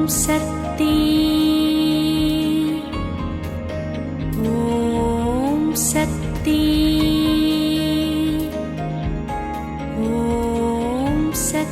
சக்தி ஓம் சக்தி ஓம் சக்தி.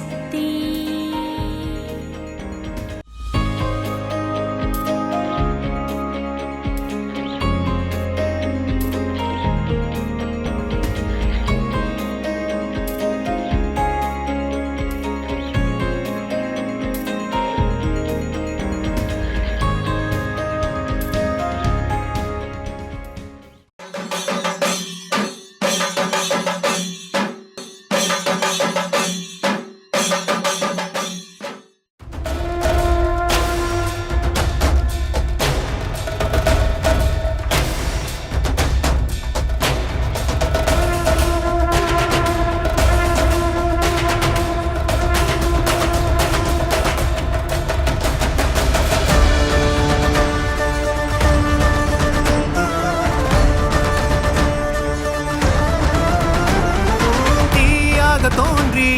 தோன்றி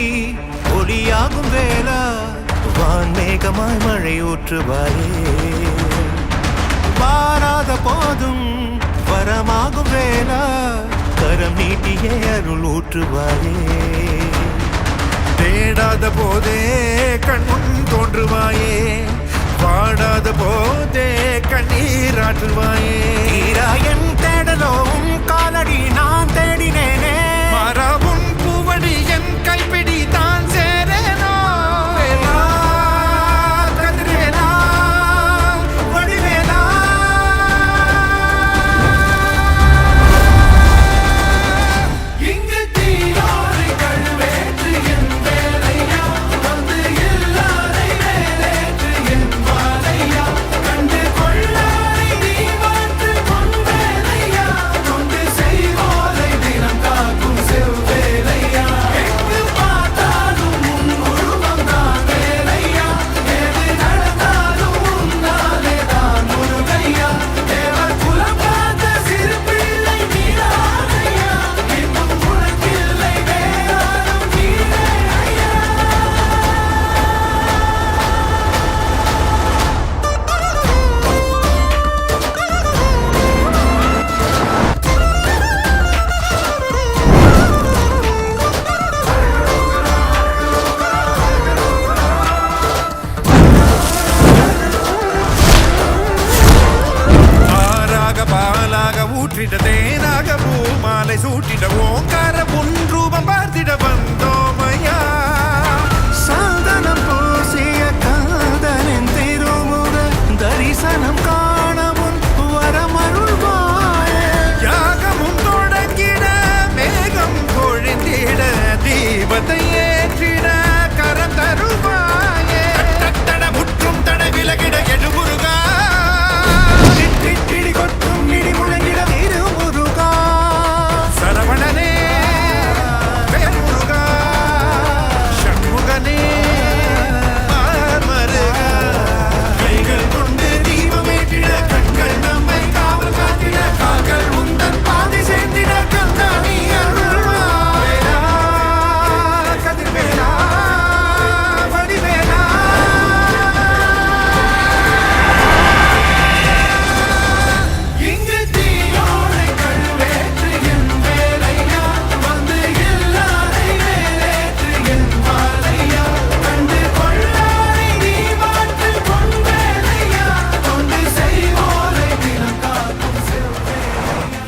ஒளியாகும் வேளா வான்மேகமாய் மழை ஊற்றுவாயே, வாராத போதும் வரமாகும் வேளா கரம் நீட்டியே அருள் ஊற்றுவாயே, தேடாத போதே கண்முன் தோன்றுவாயே, வாடாத போதே கண்ணீராற்றுவாயே, என் தேடலும் காலடி நான் தேடினேனே மாறாவும் என் கைப்பிடி தான் சேரேனோ, வேலா கதிரேலா வடிவேலா. இங்கு தீயோரை கழுவேற்று என் வேலையா, வந்து எல்லாரை வேலேற்று என் வாழையா, கண்டு கொள்ளாரை நீ மாற்று பொன் வேலையா, கொண்டு செய்வோரை தினம் காக்கும் செவ்வேலையா, ஊற்றிட தேனாக பூமாலை சூட்டிட ஓங்கார உன் ரூபம் பார்த்திட வந்தோமையா, சாதனம் பூசிய காதலின் திருமுக தரிசனம் காணவும் வரமருள்வாயே, யாகமும் தொடங்கிட மேகம் பொழிந்திட தீபத்தை ஏற்றிட கரம் தருவாயே, தட முற்றும் தட விலகிட எழுமுருகா, இடி கொட்டும் இடி முழங்கிட திருமுருகா, சரவணனே வேல்முருகா, சண்முகனே மாமருகா, கைகள் கொண்டு தீபமேற்றிட கண்கள் நம்மை காவல் காத்திட, கால்கள் உந்தன் பாதை சேர்ந்திட கந்தானி அருள்வாயா, கதிர்வேலா வடிவேலா. இங்கு தீயோரை கழுவேற்று என் வேலையா, வந்து எல்லாரை வேலேற்று என் வாழையா, கண்டு கொள்ளாரை நீ மாற்று பொன் வேலையா, கொண்டு செய்வோரை தினம் காக்கும் செவ்வேலையா.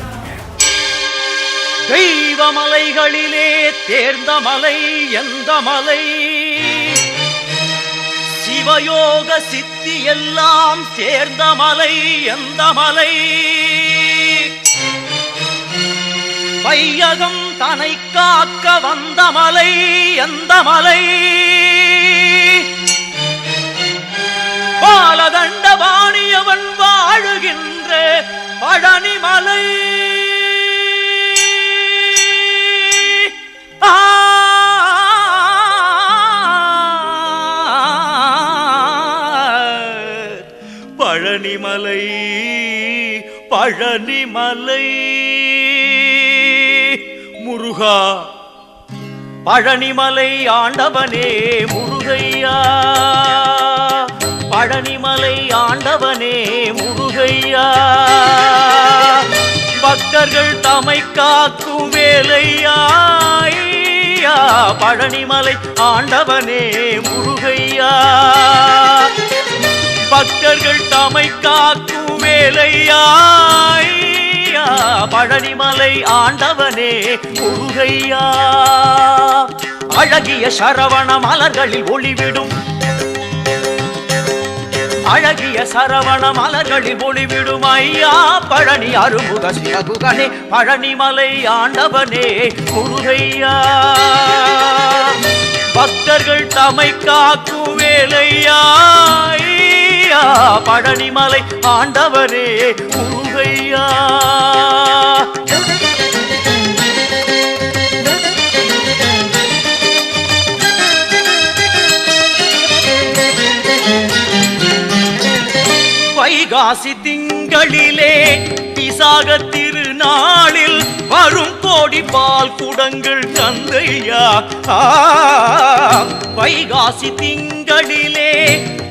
தெய்வமலைகளிலே தேர்ந்த மலை எந்த மலை, சிவயோக சித்தி எல்லாம் சேர்ந்த மலை எந்த மலை, வையகம் தனை காக்க வந்த மலை எந்த மலை, பாலதண்டபாணியவன் வாழுகின்ற பழனிமலை. பழனிமலை பழனிமலை முருகா, பழனிமலை ஆண்டவனே முருகையா, பழனி ஆண்டவனே முருகையா, பக்தர்கள் தமை காக்கும் வேலையா, பழனிமலை ஆண்டவனே முருகையா, பக்தர்கள் தமை காக்கும் வேலையா, பழனிமலை ஆண்டவனே முருகையா. அழகிய சரவண மலர்களில் ஒளிவிடும், அழகிய சரவண மலர்களில் ஒளிவிடும் ஐயா பழனி அருமுக சிவகுகனே பழனிமலை ஆண்டவனே முருகையா, பக்தர்கள் தமை காக்கும் வேலையா, பழனிமலை ஆண்டவனே முருகையா. வைகாசி திங்களிலே விசாக திருநாளில் வரும் கோடி பால் குடங்கள் தந்தையா, வைகாசி திங்களிலே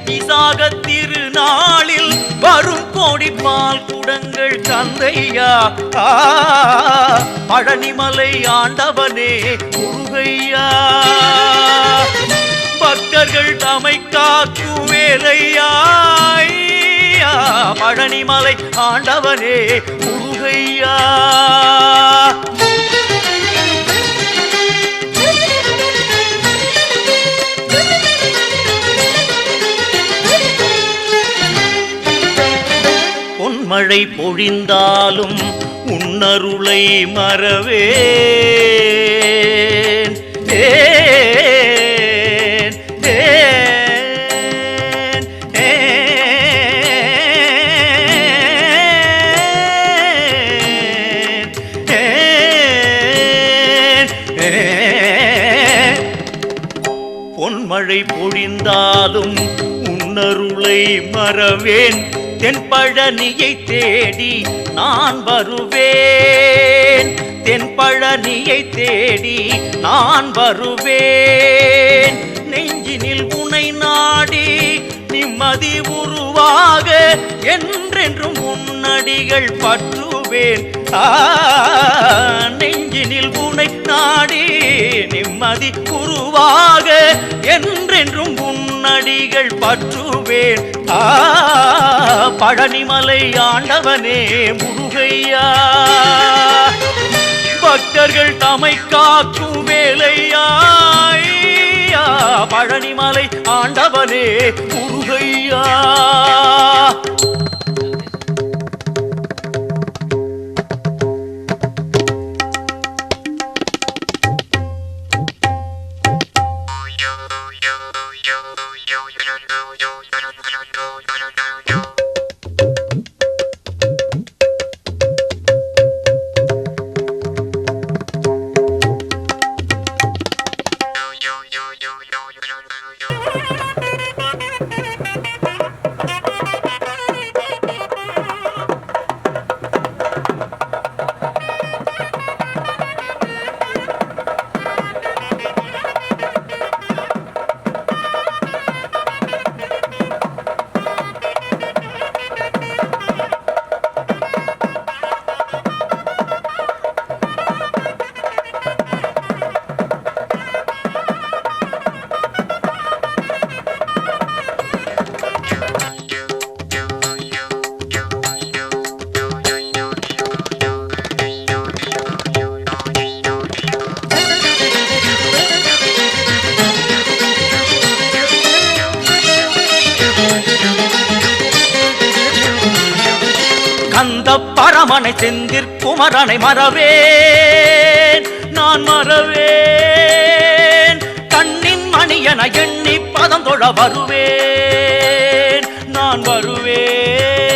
விசாக திருநாளில் வரும் கோடி பால் குடங்கள் தந்தையா, பழனிமலை ஆண்டவனே முருகையா, பக்தர்கள் தமை காக்கும் வேலையா, பழனிமலை ஆண்டவனே முருகையா. பொன்மழை பொழிந்தாலும் உன்னருளை மறவேன், பொன்மழை பொழிந்தாலும் உன்னருளை மறவேன், தென்பழனியை தேடி நான் வருவேன், தென்பழனியை தேடி நான் வருவேன், நெஞ்சினில் உனை நாடி நிம்மதி உருவாக என்றென்றும் உன்னடிகள் பற்றுவேன், நெஞ்சினில் உனை நாடி நிம்மதி உருவாக என்றென்றும் உன்னடிகள் பற்றுவேன், பழனிமலை ஆண்டவனே முருகையா, பக்தர்கள் தமை காக்கும் வேலையா, பழனிமலை ஆண்டவனே முருகையா. கந்த பரமனை செந்திற் குமரனை மறவேன், நான் மறவேன், கண்ணின் மணியன எண்ணி பதம் தொழ வருவேன், நான் வருவேன்,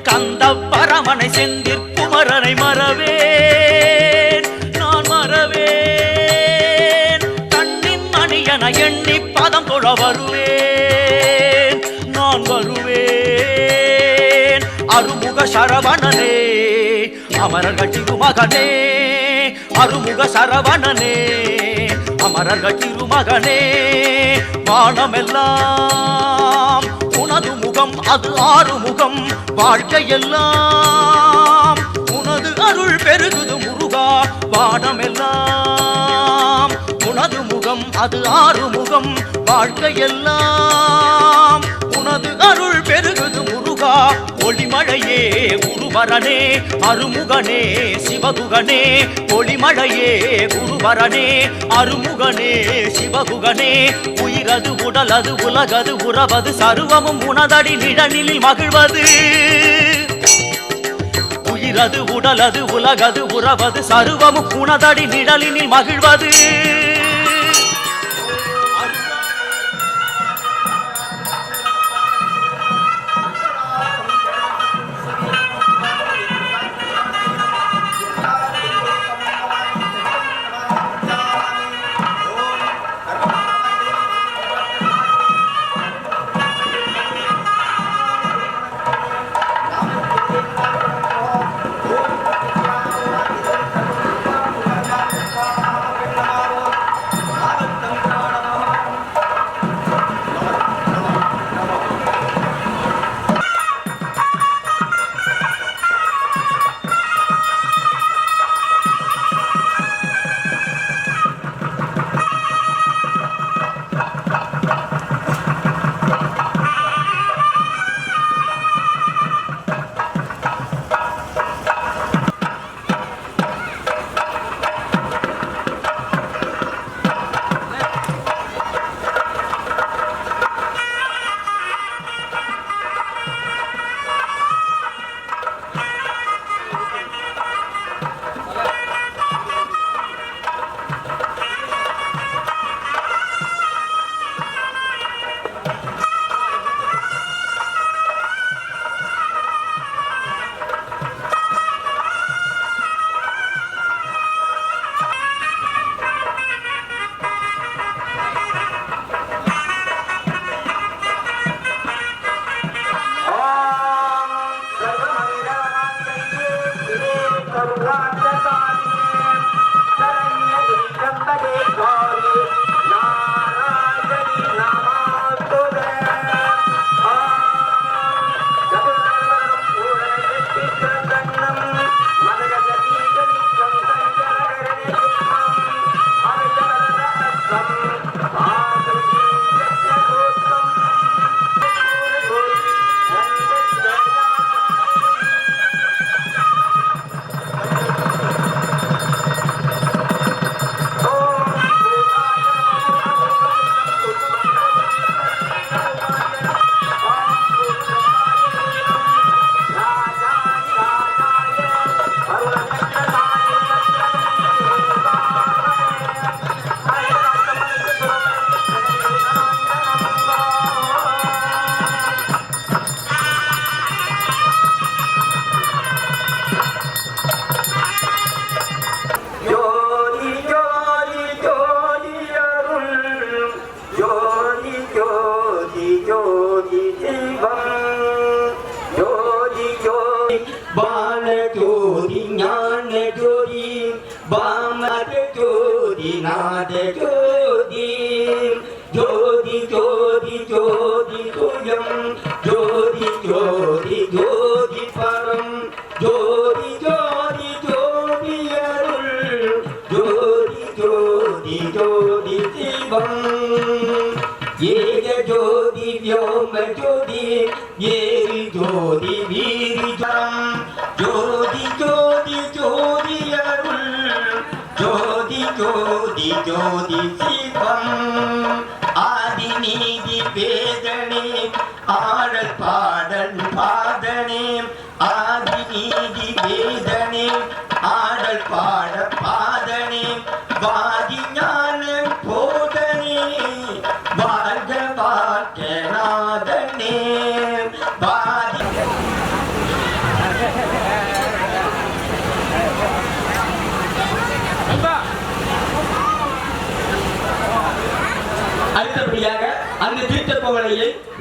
கந்த பரமனை செந்திற் குமரனை மறவேன், நான் மறவேன், கண்ணின் மணியன எண்ணி பதம் தொழ வருவேன், நான் வருவேன், அருமுக சரவணனே அமரர்கள் திருமகனே, அருமுக சரவணனே அமரர்கள் திருமகனே, வானமெல்லாம் உனது முகம் அது ஆறுமுகம் வாழ்க்கையெல்லாம் உனது அருள் பெருகுது முருகா வானமெல்லாம் உனது முகம் அது ஆறுமுகம் வாழ்க்கையெல்லாம் உனது அருள் பெருகுது முருகா ஒளிமழையே குருவரனே அருமுகனே சிவகுகனே ஒளிமழையே குருவரனே அருமுகனே சிவகுகனே உயிரது உடலது உலகது உறவது சர்வமும் உனதடி நிழலில் மகிழ்வது உயிரது உடலது உலகது உறவது சர்வமும் உனதடி நிழலினில் மகிழ்வது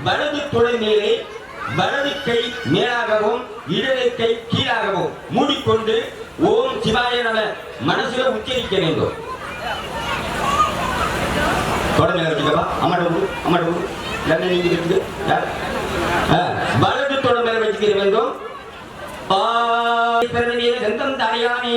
வலது துளை மேலே வலது கை மேலாகவும் இடது கை கீழாகவும் மூடிக்கொண்டு ஓம் சிவாய நம மனசுல உச்சரிக்க வேண்டும். தொடர்ந்து அம்மாட்ட அம்மாட்ட நீங்க வலது தொடர் மேல வச்சுக்கிற வேண்டும். கந்தம் தாயானி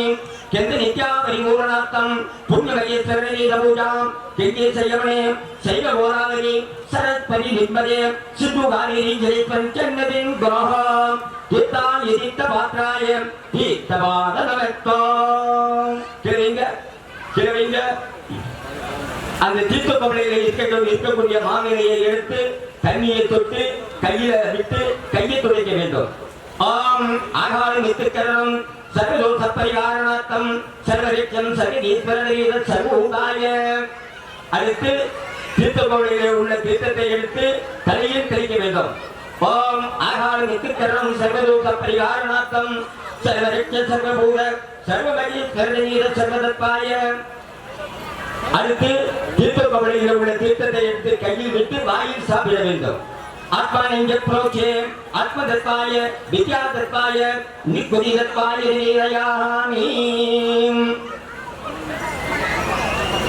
கெந்த நித்யா பரிபூரணார்த்தம் புண்ணியமயே சரணீத பூஜாம் கெங்கே செய்யவனே சைவ கோதாவரி சரத் பரிநிம்பதே சித்துகாரி ஜெய் பஞ்சன்னதின் குரோஹம் தீர்த்தால் எதிர்த்த பாத்ராய தீர்த்தபாதனவத்தோம். கிழவிங்க அந்த தீர்த்த கவலையில இருக்கக்கூடிய மாவிலையை எடுத்து தண்ணியை தொட்டு கையில விட்டு கையை துடைக்க வேண்டும். ஆம் ஆகாரம் நித்துக்கரணம் சர்வதோஷ பரிகாரணார்த்தம் சர்வரிச்சம் சர்வீஸ்வரீர சர்வோகாய. அடுத்து தீர்த்த கவலையில உள்ள தீர்த்தத்தை எடுத்து தலையில் தெளிக்க வேண்டும். ஓம் ஆகாரம் நித்துக்கரணம் சர்வதோஷ பரிகாரணார்த்தம் சர்வரிச்ச சர்வபூத சர்வீஸ்வரீர சர்வதத்வாய. அடுத்து தீர்த்த கவலையில் உள்ள தீர்த்தத்தை எடுத்து கையில் விட்டு வாயில் சாப்பிட வேண்டும். ஆத்மானஞ்ச ப்ரோச்சே ஆத்மதத்வாய வித்யாதத்வாய நிக்குதிதத்வாய நிரயாமி.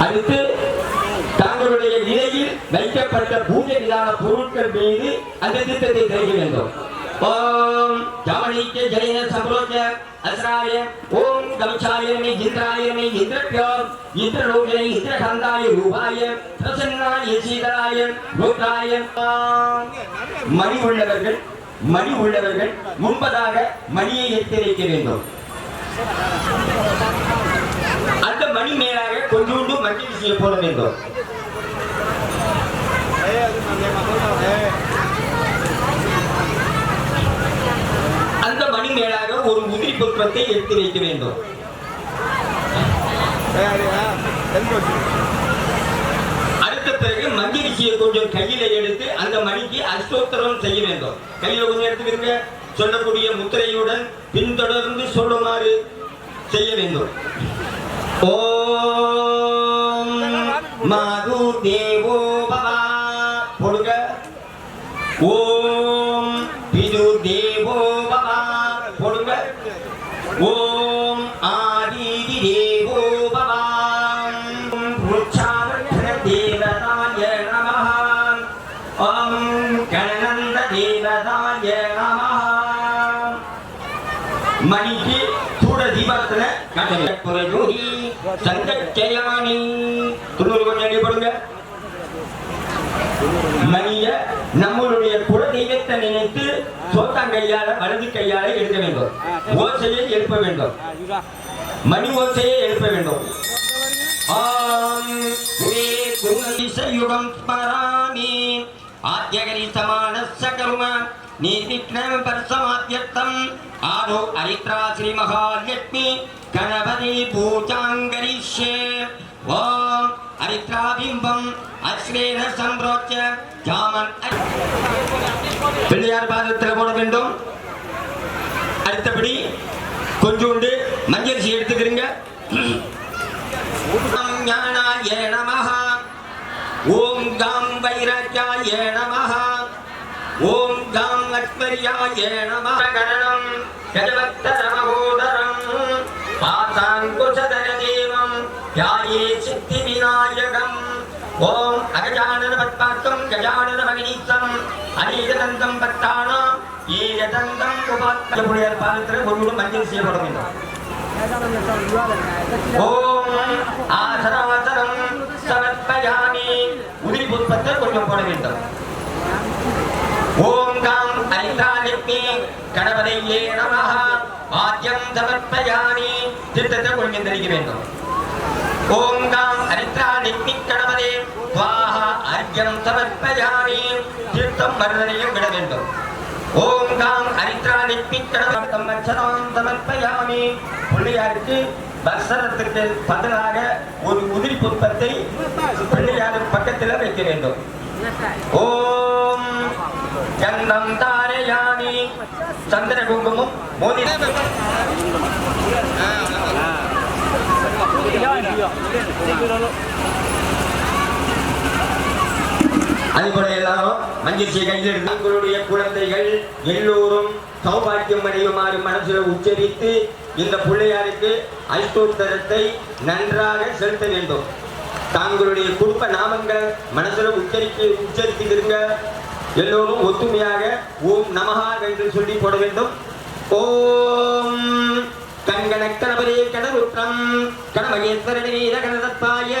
அடுத்து தாங்களுடைய நிலையில் வைக்கப்பட்ட பூஜை விதான பொருட்கள் மீது அந்த தீர்த்தத்தை தெளிக்க வேண்டும். ஓம் ஜாமணிக்கே ஜெயன சம்பரோஜ அஸ்ராய ஓம் கம்சாயமே இந்திராயமே இந்திரப்யோ இந்திரலோகனை இந்திரகந்தாய ரூபாய பிரசன்னாய சீதராய ருத்ராய. மணி உள்ளவர்கள் முன்பதாக மணியை எடுத்து வைக்க வேண்டும். அந்த மணி மேலாக கொஞ்சோண்டு மஞ்சள் விஷய போட வேண்டும். அந்த மணி மேலாக ஒரு உதிரி புஷ்பத்தை எடுத்து வைக்க வேண்டும். அடுத்த பிறகு மஞ்சரிசியை கொஞ்சம் கையில எடுத்து அந்த மணிக்கு அஷ்டோத்தரம் செய்ய வேண்டும். கையில கொஞ்சம் எடுத்துக்கிறீங்க சொல்லக்கூடிய முத்திரையுடன் பின்தொடர்ந்து சொல்லுமாறு செய்ய வேண்டும். ஓம் மாது தேவோ பவா போடுங்க. ஓம் பிது தேவோ பவா போடுங்க. ஓம் ஆதிதி தேவோ பவா. புருஷாவர்த்தன தேவதாய நமஹ. ஓம் கணநந்த தேவதாய நமஹ. மணிக்கு சூட தீபத்துல கட்டளை சங்கச்சயானி துணூறு கொஞ்சம் அடிப்படுங்க. மணிய நம்மளுடைய குல தெய்வத்தை நினைத்து சோத்தாங்கையால வலது கையால எடுக்க வேண்டும். ஓசையை எழுப்ப வேண்டும். மணி ஓசையை எழுப்ப வேண்டும். ஆம் வே குணீசயுகம் ஸ்மராமி ஆத்யகரி சமானஸ்ஸ கர்ம நிர்விக்னம் பர்சமாத்யர்த்தம் ஆதோ அரித்ரா ஸ்ரீ மகாலட்சுமி கணபதி பூஜாங்கரிஷ்யே. ஓம் அரித்ரா பிம்பம் அஸ்ரேன சம்பிரோச்ச ஜாமன் பிள்ளையார் பாதத்தில் போட வேண்டும். அடுத்தபடி கொஞ்சோண்டு மஞ்சரிசி எடுத்துக்கிறீங்க. ஓம் ஞானாய நமஹ. ஓம் காம் வைராஜ்யாய நமஹ. ஓம் காம் லக்ஷ்மரியாய நமஹ. கரணம் கஜவக்தரமகோதரம் பாசாங்குசதர தேவம் யாயே சித்தி விநாயகம். ஓம் அகஜானன பத்மாக்கம் கஜானன மகினீசம் அநேகதந்தம் பத்தானாம் ஏகதந்தம் உபாத்த. புள்ளியார் பாதத்தில் ஒரு மஞ்சள் செய்யப்பட வேண்டும். ஓம் ஆசராசரம் சமர்ப்பயாமி. உதிரி புஷ்பத்தை கொஞ்சம் போட வேண்டும். ஓம் காம் அரிதாலிப்பி கணபதையே நமஹ. வாத்தியம் சமர்ப்பயாமி. தீர்த்தத்தை கொஞ்சம் தெளிக்க வேண்டும். ஓம் காம் அரித்ராலிப்பி கணபதே ஸ்வாஹா அர்க்யம் சமர்ப்பயாமி. தீர்த்தம் மறுதலையும் விட வேண்டும். ஓம் காம் அரித்ராலிப்பி கணபதம் வச்சனம் சமர்ப்பயாமி. பிள்ளையாருக்கு வசனத்துக்கு பதிலாக ஒரு உதிரி புஷ்பத்தை பிள்ளையார் பக்கத்தில் வைக்க வேண்டும். ஓம் கந்தம் தாரயாமி. சந்திர குங்குமம் மோதி. அதுபோல எல்லாரும் மஞ்சள் கையில் எடுத்து உங்களுடைய குழந்தைகள் எல்லோரும் சௌபாக்கியம் அடையுமாறு மனசுல உச்சரித்து இந்த பிள்ளையாருக்கு அஷ்டோத்தரத்தை நன்றாக செலுத்த வேண்டும். தாங்களுடைய குடும்ப நாமங்களை மனசுல உச்சரித்துக்கிறீங்க. எல்லோரும் ஒத்துமையாக ஓம் நமஹா என்று சொல்லி போட வேண்டும். ஓம் கங்கணக்கணபரே கடவுற்றம் கணமகேஸ்வரனே கணதத்தாய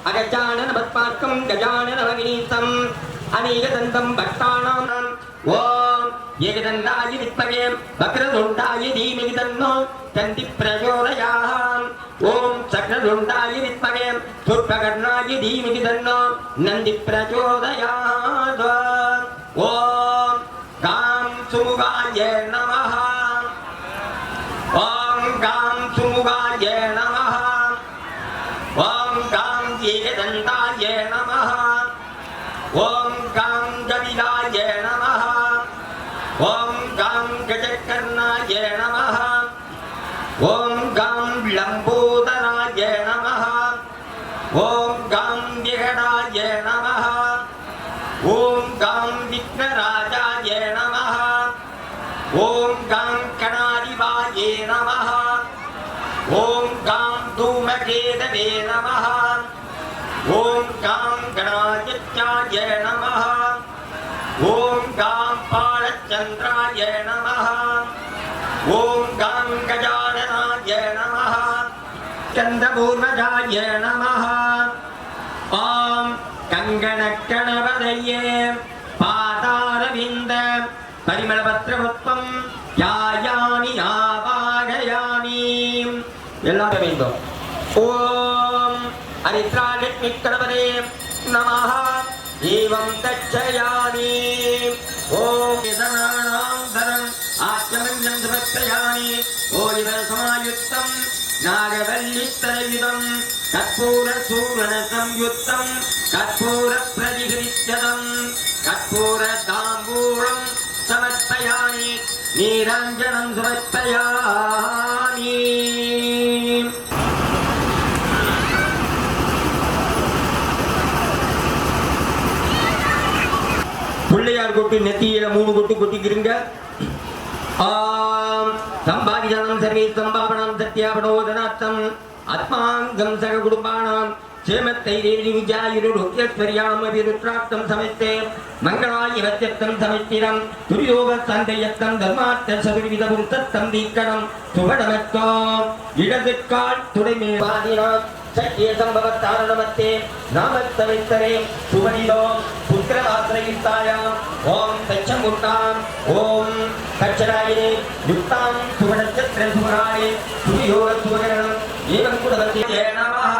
அகஜானன பத்மார்க்கம் கஜானன மகினீசம் அநேகதந்தம் பக்தானாம். ஓம் ஏகதந்தாய வித்மகே வக்ரதுண்டாய தீமகி தன்னோ தந்தி பிரச்சோதயாத். ஓம் சக்ரதுண்டாய வித்மகே துர்பகர்ணாய தீமகி தன்னோ நந்தி பிரச்சோதயாத். ஓம் காம் சுமுகாய நமஹ. ஓம் காம் சுமுகாய நமஹ. ஓம் காம் ஏகதந்தாய நமஹ. ஓம் காம் கபிலாய நமஹ. ஓம் காம் கஜகர்ணாய நமஹ. ஓம் காம் லம்போதராய நமஹ. ஓம் காம் விகடாய நமஹ. ஓம் காம் விக்னராஜாய நமஹ. ஓம் காம் கணாதிபாய நமஹ. ஓம் காம் தூமகேதவே நமஹ. ஓம் காம் கணாதித்யாய நமஹ. ஓம் காம் பாலச்சந்திராய நமஹ. ஓம் காம் கஜானனாய நமஹ. சந்திரபூர்வஜாய நமஹ. ஓம் கங்கணக்கணபதயே பாதாரவிந்த பரிமளபத்ரவத்வம் யாயானி ஆவாகயாமி. எல்லாரும் வேண்டும். ஓம் ஹரித்ராலட்சுமிக்கணபதே நமஹ. ஏவம் தச்சயாமி. ஓம் யதனானாந்தரம் ஆத்மஞ்சம் சமர்ப்பயாமி. ஓரிவ சமாயுக்தம் நாகவல்லித்தரயுதம் கற்பூர சூரண சம்யுக்தம் கற்பூர பிரதிகிருத்யதம் கற்பூர தாம்பூலம் சமர்ப்பயாமி. நீராஞ்சனம் சமர்ப்பயாமி. பிள்ளையார் கொட்டு நெத்தியில 3 கொட்டு கொட்டிக்கிறீங்க. ஆம் சம்பாதிஜனம் சர்வே சம்பாவனம் சத்யாபனோதனார்த்தம் ஆத்மாங்கம் சக குடும்பானாம் சேமத்தை தேவிஜாயுருத்யஸ்வரியாம் அபிருத்ராப்தம் சமஸ்தே மங்களாய வச்சத்தம் சமஸ்திரம் துரியோக சந்தயத்தம் தர்மார்த்த சதுர்வித புருத்தம் தீக்கணம் சுவடமத்தோ இடதுக்கால் துடைமே பாதினாம் சக்கிய சம்பவத்தாரணமத்தே நாமத்தவைத்தரே சுவனிதோ புத்திரவாசிரயித்தாயாம். ஓம் தச்சமுட்டாம். ஓம் தச்சராயினே யுக்தாம் சுவனச்சத்திர சுவராயே துரியோக சுவகரணம் ஏவம் குடவத்தே நமஹ.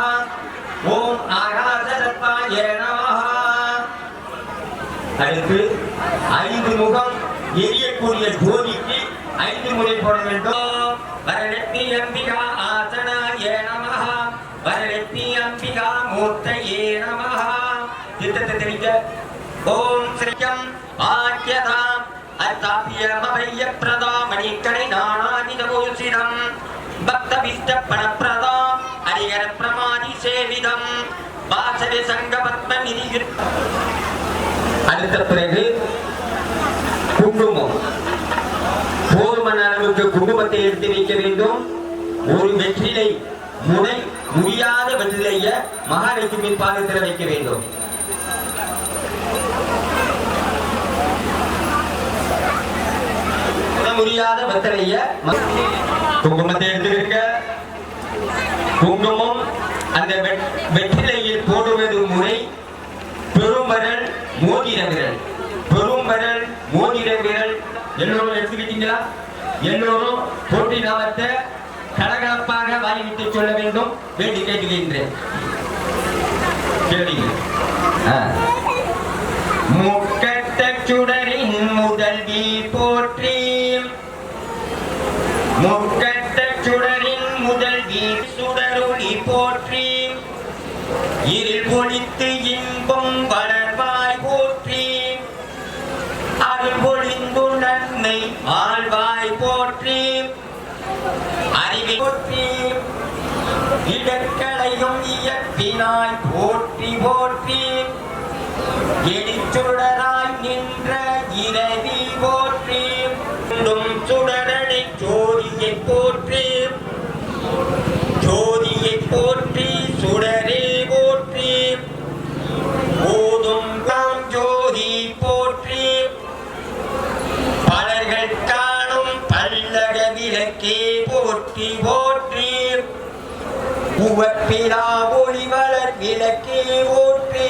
ஓம் ஆகாசரத்வாய நமஹ. அடுத்து 5 முகம் எரியக்கூடிய ஜோதிக்கு 5 முறை போட வேண்டும். வரலட்சுமி அம்பிகா ஆசனாய நமஹ. வரலட்சுமி அம்பிகா மூர்த்தயே நமஹ. சித்தத்தை தெரிவிக்க. ஓம் ஸ்ரீயம் ஆக்கியதாம் அத்தாபியமபய பிரதாமணிக்கடை நானாதிதமோசிடம் பக்தபிஷ்ட பணப்பிரதாம் அரிகர பிரமாதி சேவிதம் வாசவி சங்க பத்மநிதி. அடுத்த பிறகு குங்குமம். போர்மன அளவுக்கு குங்குமத்தை எடுத்து வைக்க வேண்டும். ஒரு வெற்றிலை முனை முடியாத வெற்றிலைய மகாலட்சுமி பாதத்தில் வைக்க வேண்டும். முடியாத வெற்றிலைய குங்குமத்தை எடுத்துக்க. குங்குமம் அந்த வெற்றிலையில் போடுவது முறை பெரும்பரல் மோதிர விரல். பெரும்பரல் மோதிர விரல் எல்லோரும் எடுத்துக்கிட்டீங்களா? எல்லோரும் போட்டி நாமத்தை கலகலப்பாக வாய்விட்டு சொல்ல வேண்டும் வேண்டி கேட்டுகின்றேன். முக்கட்ட சுடரின் முதல்வி போற்றி. முக்கட்ட சுடரின் முதல்வி சுடரொளி போற்றி. இருள் பொழித்து இன்பம் வளர்வாய் போற்றி. அருள் பொழிந்து நன்மை ஆழ்வாய் போற்றி. அறிவை போற்றி. இடர்களையும் இயற்பினாய் போற்றி போற்றி. எரிச்சுடராய் நின்ற இரவி போற்றி. சுடரடை ஜோதியை போற்றி. ஜோதியை போற்றி சுடரே போற்றி. ஓதும் ஜோதி போற்றி. விளக்கே போற்றி போற்றி உவப்பிலா ஒளி வளர் விளக்கே போற்றி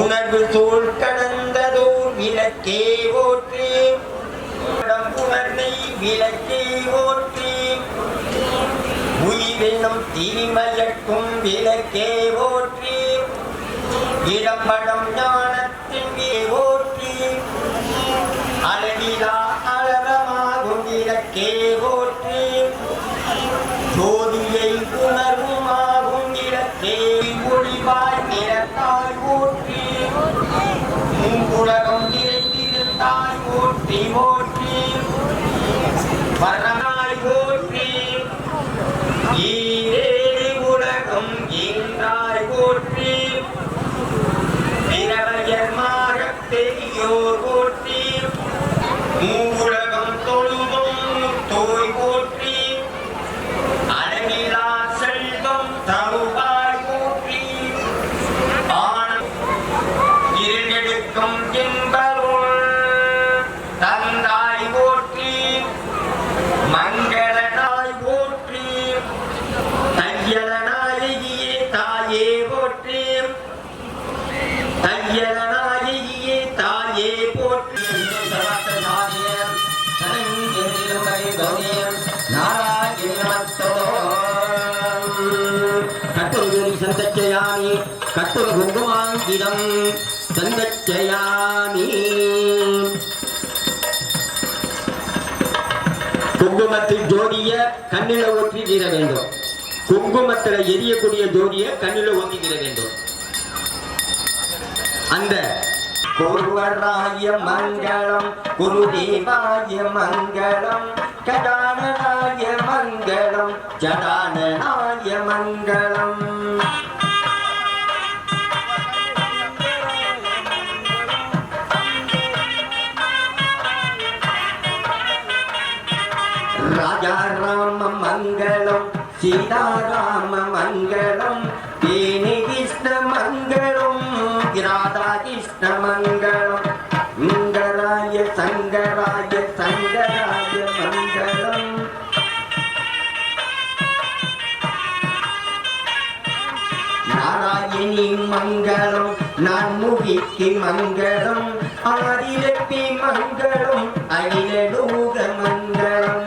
உணர்வு தோல் கடந்ததோர் விளக்கே போற்றி உணர்வை விளக்கே போற்றி உயிரினும் தீமயக்கும் விளக்கே போற்றி இடம்படம் ஞானத்தின் போற்றி அளவிலா அளவமாகும் விளக்கே போற்றி ஜோதியை உணர்வுமாகும் விளக்கே ஒளிவாய் நிறத்தாய் போற்றி உலகம் நிறைந்திருந்தாய் போற்றி போற்றி வரனாய் போற்றி ஈரேழு உலகம் ஈந்தாய் போற்றி நிறவயமாக பெரியோர் போற்றி மூவுலகம் தொழுதும் தோய் போற்றி அழகிலா செல்வம் தருவாய் போற்றி ஆனம் இருங்கெடுக்கும் என்பருள் தந்தாய் போற்றி மங்களனாய் போற்றி தையலனாயியே தாயே போற்றி தையலனாயியே தாயே போற்றி சந்தச்சயாமி கட்டுர குங்குமாங்கிதம் சந்தச்சயாமி குங்குமத்தில் ஜோதிய கண்ணில ஊற்றி தீர வேண்டும். குங்குமத்தில் எரியக்கூடிய ஜோதிய கண்ணில ஊற்றி தீர வேண்டும். அந்த குருவராய மங்களம் குருதேவாய மங்களம் கடானனாய மங்களம் ஜடானனாய மங்களம் ராஜா ராம மங்களம் சீதாராம மங்களம் தேனி கிருஷ்ண மங்களம் ராதா கிருஷ்ண மங்களம் சுந்தராய சங்கராய சங்கராய மங்களம் நாராயணி மங்களம் நான்முகிக்கு மங்களம் ஆதிலட்சுமி மங்களம் அகிலலோக மங்களம்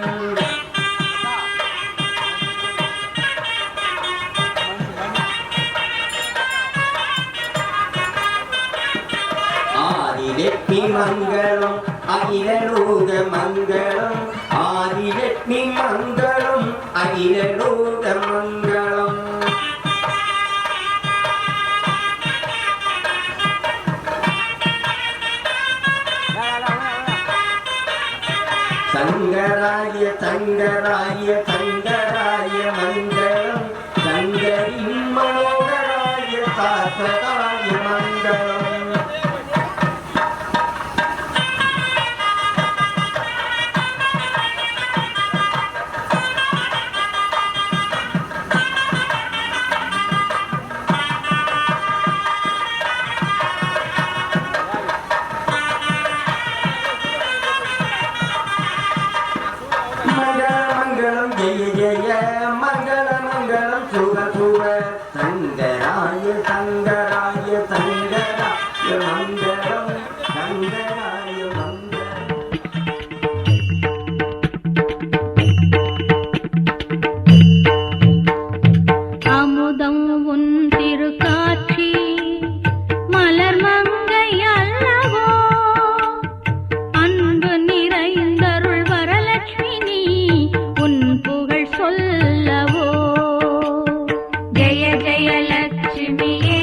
ஆதிலட்சுமி மங்களம் அகிலலோக மங்களம் ஆதிலட்சுமி மங்களம் அகிலலோக மங்களம் சங்கராய சங்கராய சங்கராய மங்களம் சங்கரி மனோகராய சாஸ்வதாய மங்களம் மங்களம் ஜெய ஜெய மங்கள மங்களம் சுக சுக சங்கராய சங்கராய சங்கராய மங்களம் சங்கராய மங்களம் அமுதம் உன் திருக்காட்சி மலர் மங்கை அல்லவோ அன்பு நிறைந்தருள் வரலட்சுமி நீ உன் புகழ் சொல்லவோ ஜெய ஜெய லட்சுமியே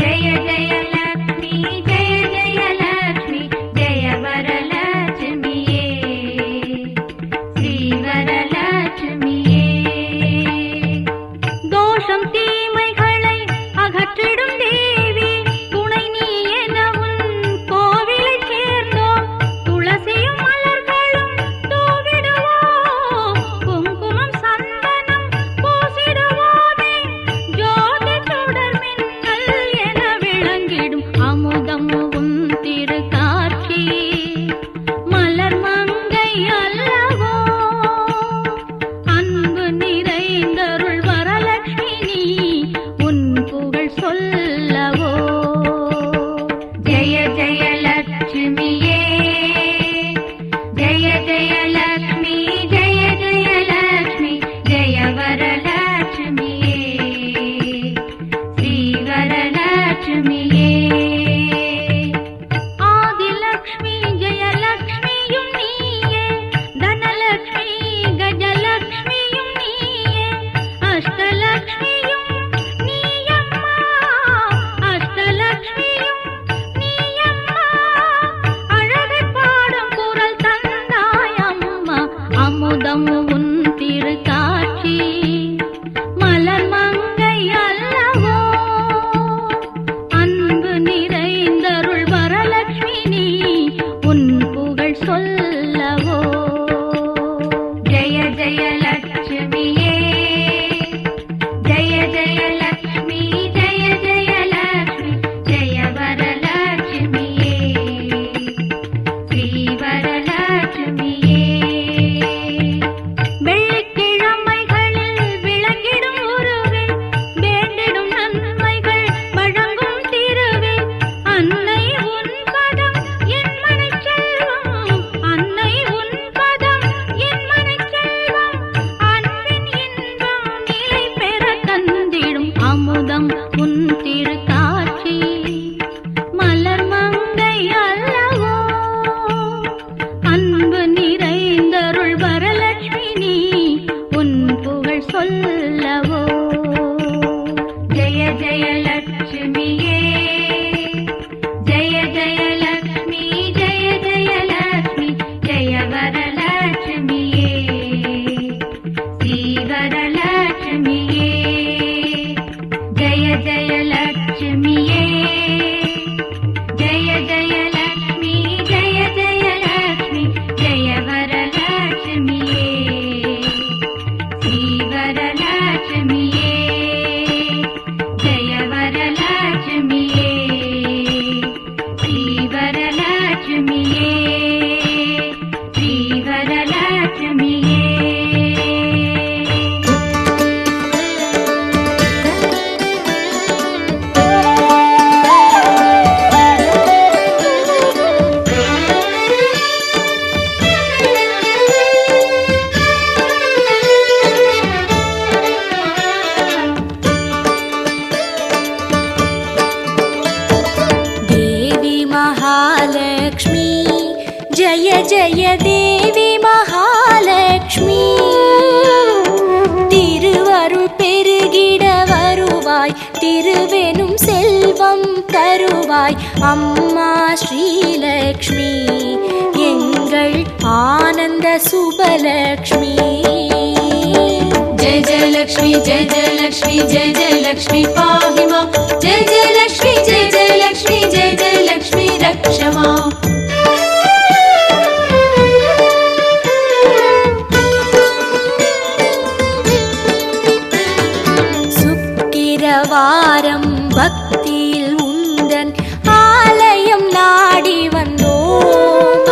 ஜெய ஜெய லட்சுமி ஜெய ஜெய महालक्ष्मी जय जय देवी महालक्ष्मी திருவருள் பெருகிட வருவாய் திருவெனும் செல்வம் தருவாய் அம்மா ஸ்ரீலக்ஷ்மி எங்கள் ஆனந்த சுபலக்ஷ்மி जय जय लक्ष्मी जय जय लक्ष्मी जय जय लक्ष्मी पाहि मां जय जय लक्ष्मी जय जय लक्ष्मी जय जय लक्ष्मी रक्ष मां சுக்கிரவாரம் பக்தியில் உந்தன் ஆலயம் நாடி வந்தோம்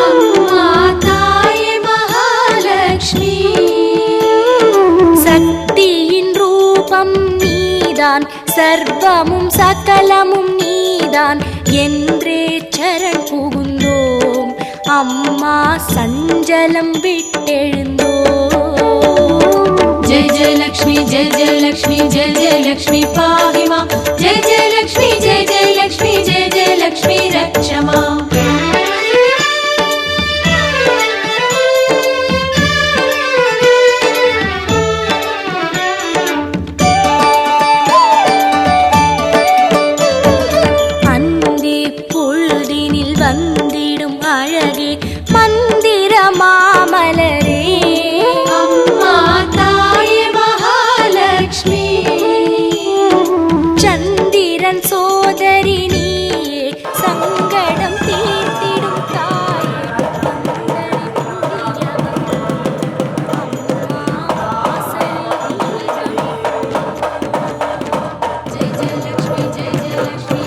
अम्मा ताये महालक्ष्मी சக்தியின் ரூபம் நீதான் சர்வமும் சகலமும் நீதான் என்றே சரண் புகுந்தோம் அம்மா சஞ்சலம் விட்டெழுந்தோம் जय जय लक्ष्मी जय जय लक्ष्मी जय जय लक्ष्मी पाहि मां जय जय लक्ष्मी जय जय लक्ष्मी जय जय लक्ष्मी रक्ष मां அந்தி பொழுதினில் வந்திடும் அழகே மந்திர மாமலரே अम्मा ताये महालक्ष्मी சந்திரன் சோதரி நீயே சங்கடம் தீர்த்திடும் தாயே जय जय लक्ष्मी जय जय लक्ष्मी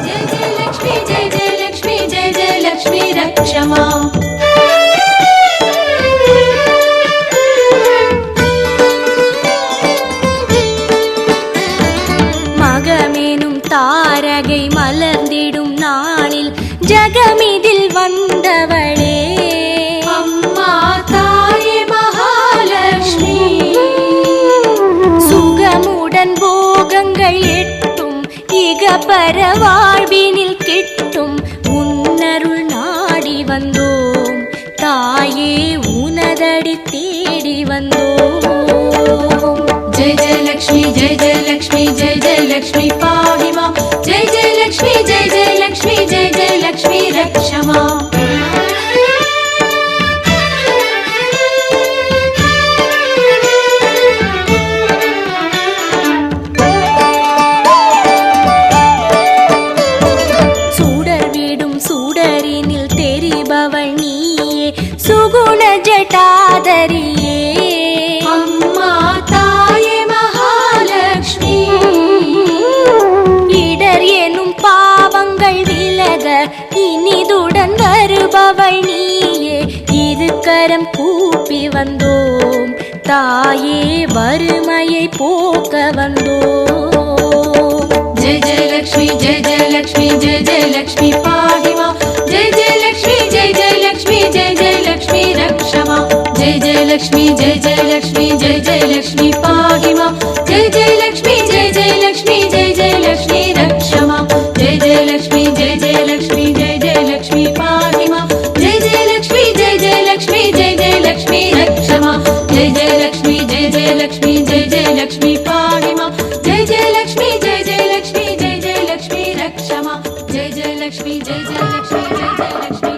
जय जय लक्ष्मी जय जय लक्ष्मी जय जय लक्ष्मी रक्ष मां மகமேனும் தாரகை மலர்ந்திடும் நாளில் ஜகமிதில் வந்தவளே अम्मा ताये महालक्ष्मी சுகமுடன் போகங்கள் எட்டும் இகபர வாழ்வினில் கிட்டும் உன்னருள் நாடி வந்தோம் தாயே உனதடி தேடி வந்தோம் जय जय लक्ष्मी जय जय लक्ष्मी जय जय लक्ष्मी पाहि मां जय जय लक्ष्मी जय जय लक्ष्मी जय जय लक्ष्मी रक्ष मां சுடர் விடும் சுடரினில் தெரிபவள் நீயே சுகுண ஜட்டாதரியே अम्मा ताये महालक्ष्मी இடர் எனும் பாவங்கள் விலக இனிதுடன் வருபவள் நீயே இருக்கரம் கூப்பி வந்தோம் தாயே வறுமையை போக்க வந்தோம் जय जय लक्ष्मी जय जय लक्ष्मी जय जय लक्ष्मी पाहि मां जय जय लक्ष्मी जय जय लक्ष्मी जय जय लक्ष्मी रक्ष मां जय जय लक्ष्मी जय जय लक्ष्मी जय जय लक्ष्मी पाहि मां जय जय लक्ष्मी जय जय लक्ष्मी जय जय लक्ष्मी रक्ष मां जय जय लक्ष्मी जय जय लक्ष्मी जय जय लक्ष्मी पाहि मां जय जय लक्ष्मी जय जय लक्ष्मी जय जय लक्ष्मी रक्ष मां जय जय लक्ष्मी जय जय लक्ष्मी जय जय लक्ष्मी पाहि मां जय जय लक्ष्मी जय जय लक्ष्मी जय जय लक्ष्मी रक्ष मां जय जय लक्ष्मी जय जय लक्ष्मी जय जय लक्ष्मी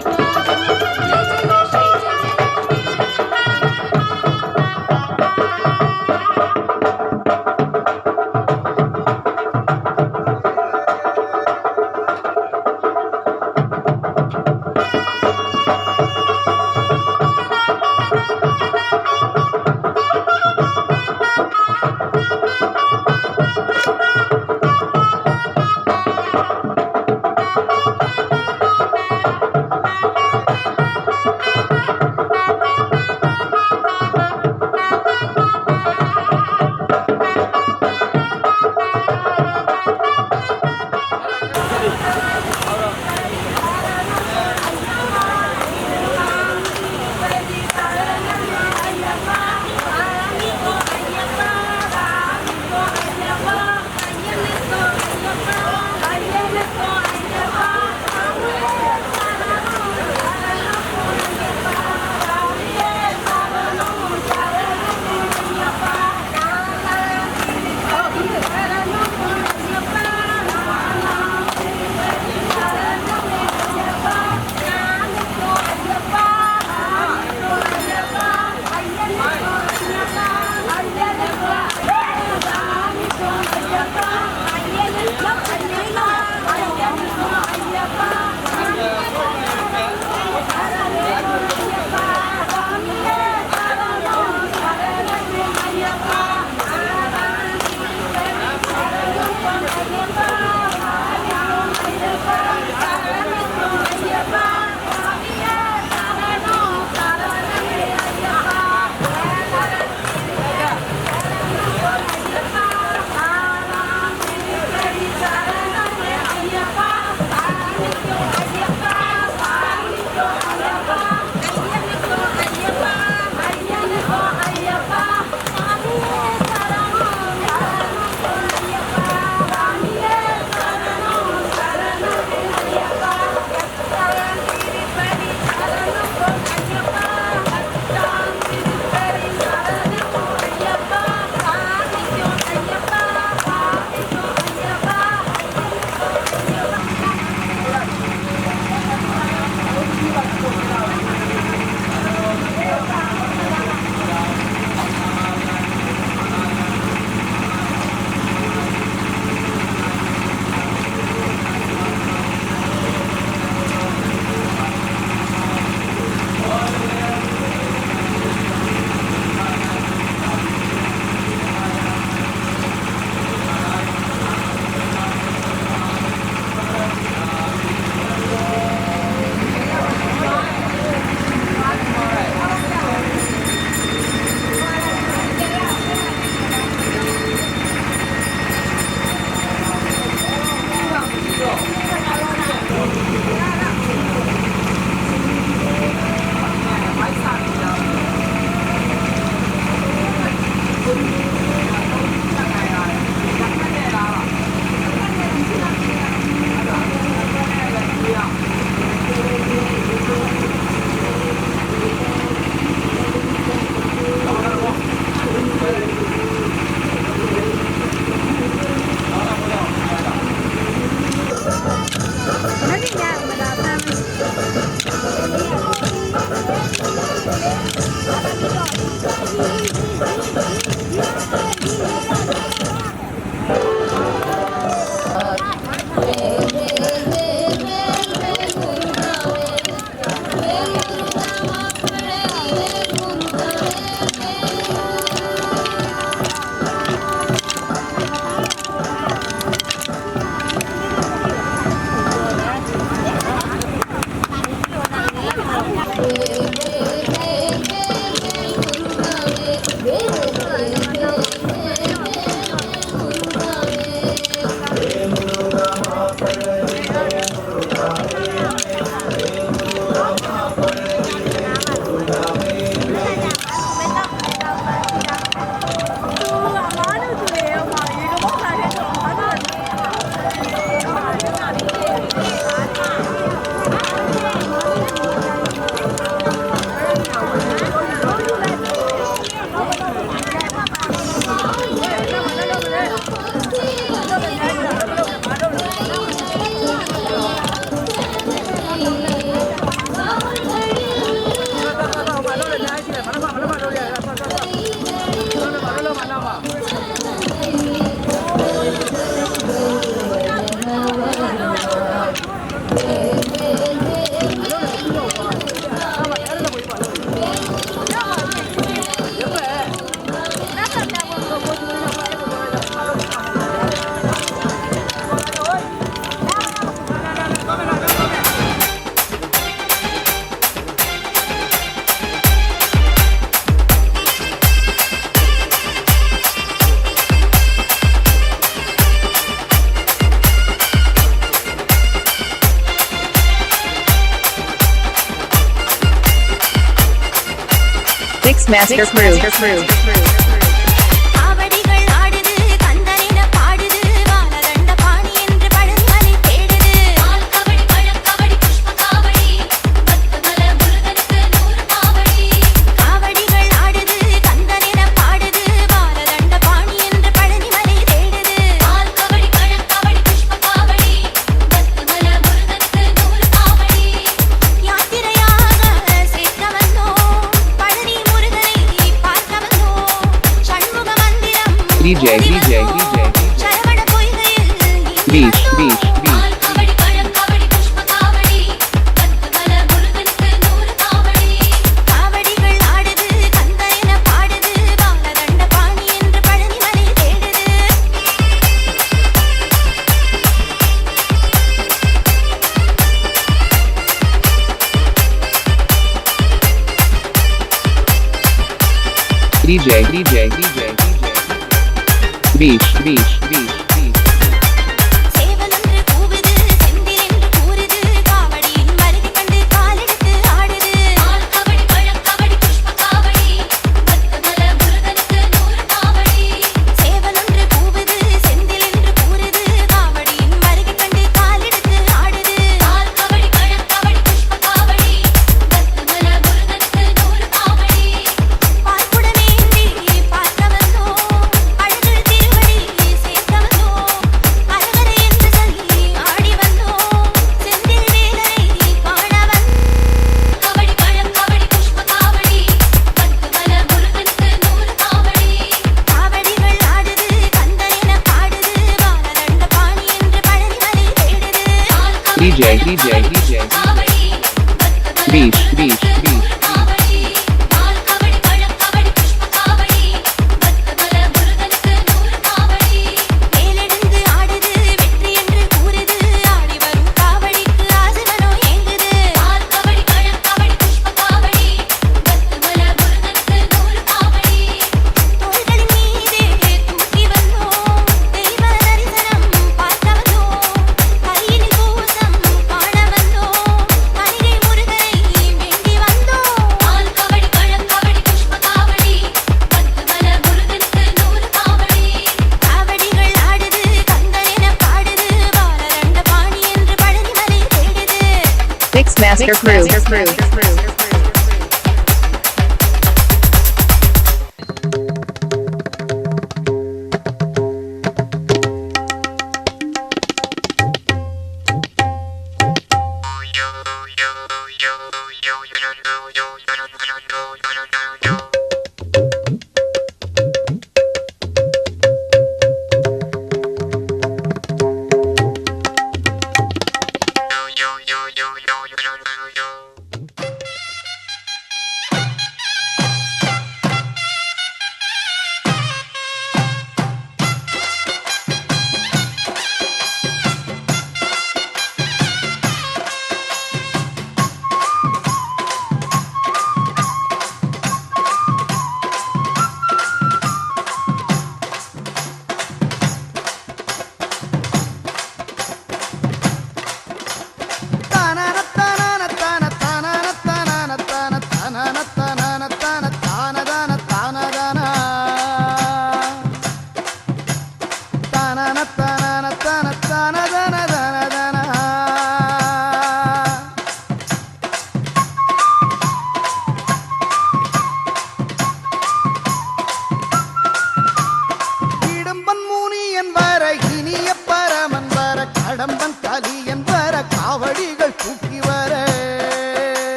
Mixmaster Crew. காவடிகள் ஆடுது கந்தனின பாடுது வானரண்ட பாணி என்று பழனிமலை தேடுது ஆல் கபடி பழக்கபடி புஷ்ப காவடி பத்துமல முருகனுக்கு 100 காவடி காவடிகள் ஆடுது கந்தனின பாடுது வானரண்ட பாணி என்று பழனிமலை தேடுது ஆல் கபடி பழக்கபடி புஷ்ப காவடி பத்துமல முருகனுக்கு 100 காவடி யாத்திரையாக சேர்க்க வந்தோம் பழனி முருகனை பார்க்க வந்தோம் சண்முக மந்திரம் DJ. சரவண பொய்கையில் Beach. ஆல் கபடி பழக்கபடி புஷ்ப காவடி பத்துமல முருகனுக்கு 100 காவடி காவடிகள் ஆடுது கந்தனின பாடுது வானரண்ட பாணி என்று பழனிமலை தேடுது DJ. Beach. சேவலொன்று கூவுது செந்தில் என்று கூறுது காவடியின் வருகை கண்டு காலெடுத்து ஆடுது ஆல் கபடி பழக்கபடி புஷ்ப காவடி பத்துமல முருகனுக்கு 100 காவடி சேவலொன்று கூவுது செந்தில் என்று கூறுது காவடியின் வருகை கண்டு காலெடுத்து ஆடுது ஆல் கபடி பழக்கபடி புஷ்ப காவடி பத்துமல முருகனுக்கு 100 காவடி பார்க்குடமேந்தி பார்க்க வந்தோம் அழகு திருவடி சேர்க்க வந்தோம் அரகரை என்று சொல்லி ஆடி வந்தோம் செந்தில் வேலரை காண வந்தோம் கபடி பழக்கபடி புஷ்ப காவடி பத்துமல முருகனுக்கு 100 காவடி காவடிகள் ஆடுது கந்தனின பாடுது வானரண்ட பாணி என்று பழனிமலை தேடுது ஆல் கபடி DJ. காவடி பத்துமல Beach. காவடி ஆல் கபடி பழக்கபடி புஷ்ப காவடி பத்துமல முருகனுக்கு 100 காவடி மேலெழுந்து ஆடுது வெற்றி என்று கூறுது ஆடி வரும் காவடிக்கு ஆசைவனோ ஏங்குது ஆல் கபடி பழக்கபடி புஷ்ப காவடி பத்துமல முருகனுக்கு 100 காவடி தோள்களின் மீதே தூக்கி வந்தோம் தெய்வ தரிசனம் பார்க்க வந்தோம் கையினில் பூசம் காண வந்தோம் கனிகை முருகனை வேண்டி வந்தோம் ஆல் கபடி பழக்கபடி புஷ்ப காவடி பத்துமல முருகனுக்கு 100 காவடி காவடிகள் ஆடுது கந்தனின பாடுது வானரண்ட பாணி என்று பழனிமலை தேடுது Mixmaster Crew. தானத்தான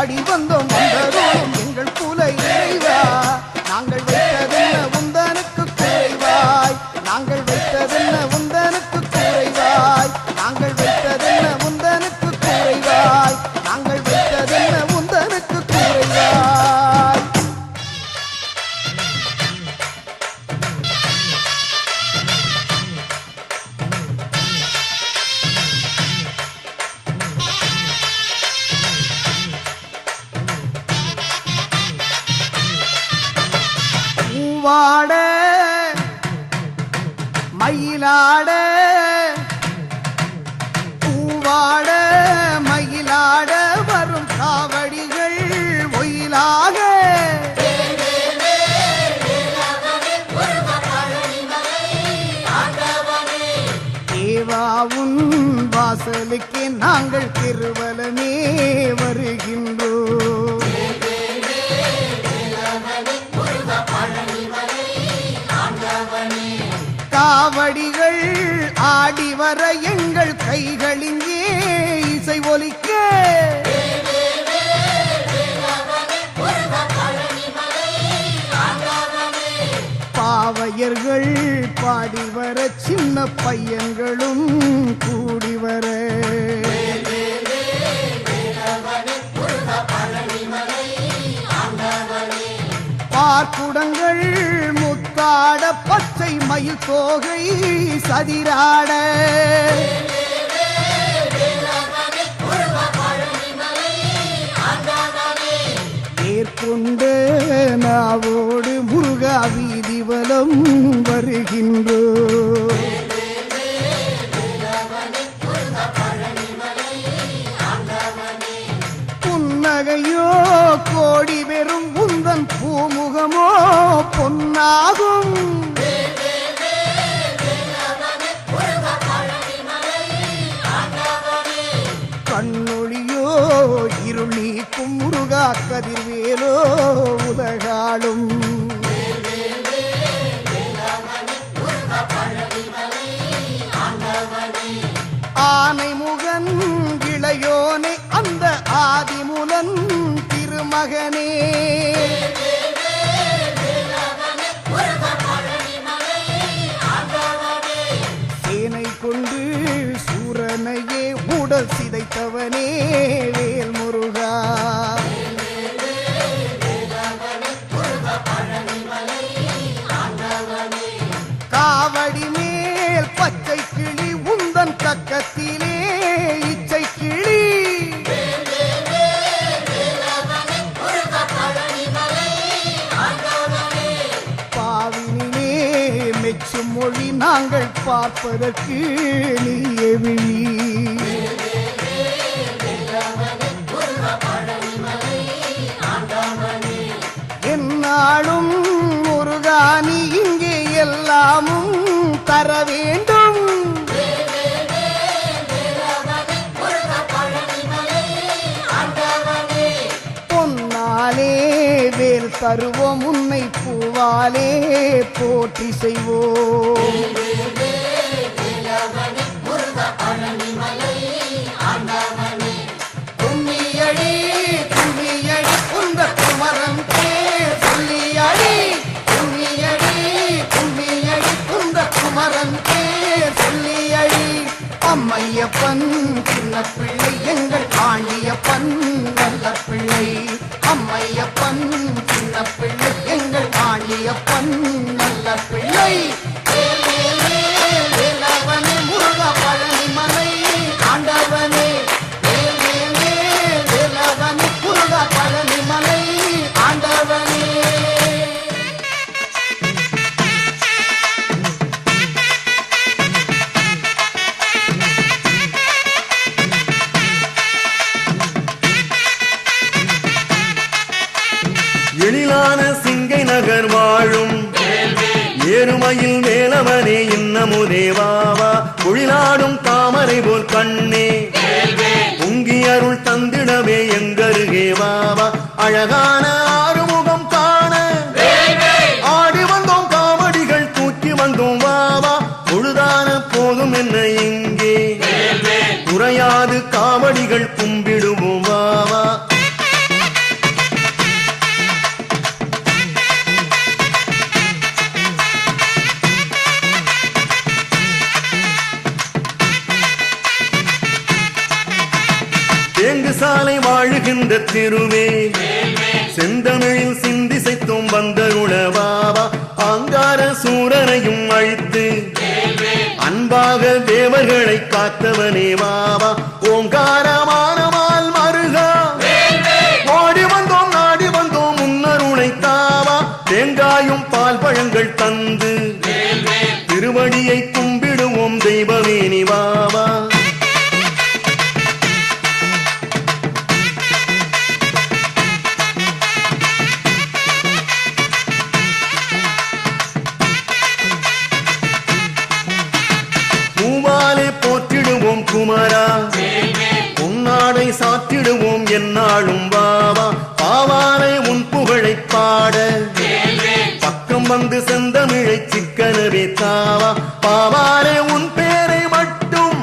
பாடி வந்தோம் வந்ததோறும் எங்கள் குல இறைவா நாங்கள் வைத்ததென்ன உந்தனுக்கு குறைவாய் நாங்கள் வைத்ததென்ன உந்தனுக்கு குறைவாய் நாங்கள் வைத்ததென்ன உந்தனுக்கு குறைவாய் நாங்கள் வைத்ததென்ன உந்தனுக்கு குறைவாய் பூவாட மயிலாட பூவாட மயிலாட வரும் காவடிகள் ஒயிலாக தேவாவுன் வாசலுக்கே நாங்கள் திருவலமே வருகின்றோம் காவடிகள் ஆடி வர எங்கள் கைகளிங்கே இசை ஒலிக்க பாவையர்கள் பாடி வர சின்ன பையன்களும் கூடி வர பார்க்குடங்கள் முத்தாட பச்சை மயில் தோகை சதிராட ஏற்கொண்ட நாவோடு முருகா வீதிவலம் வருகின்றோம் புன்னகையோ கோடி பெறும் உந்தன் பூமுகமோ பொன்னாகும் கண்ணொளியோ இருள் நீக்கும் முருகா கதிர்வேலோ உலகாளும் ஆனை முகன் இளையோனை அந்த ஆதிமுலன் திருமகனே சேனை கொண்டு சூரனையே உடல் சிதைத்தவனே வேல் முருகா காவடி மேல் பச்சை கிளி உந்தன் பக்கத்திலே இச்சை கிளி பாவினிலே மெச்சும் மொழி நாங்கள் பார்ப்பதற்கு நீயே விழி என்னாலும் முருகானி இங்கே எல்லாமும் தர வேண்டும் பொன்னாலே வேல் தருவோம் உன்னை பூவாலே போற்றி செய்வோம் கும்மியடி கும்மியடி குந்த குமரன் பேர் சொல்லியடி கும்மியடி கும்மியடி குந்த குமரன் பேர் சொல்லியடி அம்மையப்பன் சின்ன பிள்ளை எங்கள் ஆண்டியப்பன் நல்ல பிள்ளை அம்மையப்பன் சின்ன பிள்ளை எங்கள் ஆண்டியப்பன் நல்ல பிள்ளை வேலவனே முருகா பழனி மலை ஆண்டவனே வேலவனே முருகா பழனி மலை ஆண்டவனே எழிலான சிங்கை நகர் வாழும் ஏறுமையில் வேலவனே இன்னமுதே வாவா குழிலாடும் தாமரை போல் கண்ணே பொங்கி அருள் தந்திடவே எங்கருகே வாவா அழகான ஆறுமுகம் காண ஆடி வந்தோம் காவடிகள் தூக்கி வந்தோம் வாவா பொழுதான போதும் என்ன இங்கே குறையாது காவடிகள் கும்பிடுவோம் வாவா சாலை வாழுகின்ற திருவே செந்தமிழில் சிந்திசைத்தும் வந்தருளவாவா ஆங்கார சூரனையும் அழித்து அன்பாக தேவர்களை காத்தவனே வாவா ஓங்காரமானமால் மருகா ஓடி வந்தோம் நாடி வந்தோம் முன்னருளை தாவா தேங்காயும் பால் பழங்கள் தந்து திருவடியை கும்பிடுவோம் தெய்வமே நீ வாவா குமரா உன்னாடை சாத்திடுவோம் என்னாலும் வாவா பாவானை உன் புகழை பாட பக்கம் வந்து செந்தமிழை சிக்கனவே தாவா பாவானை உன் பேரை மட்டும்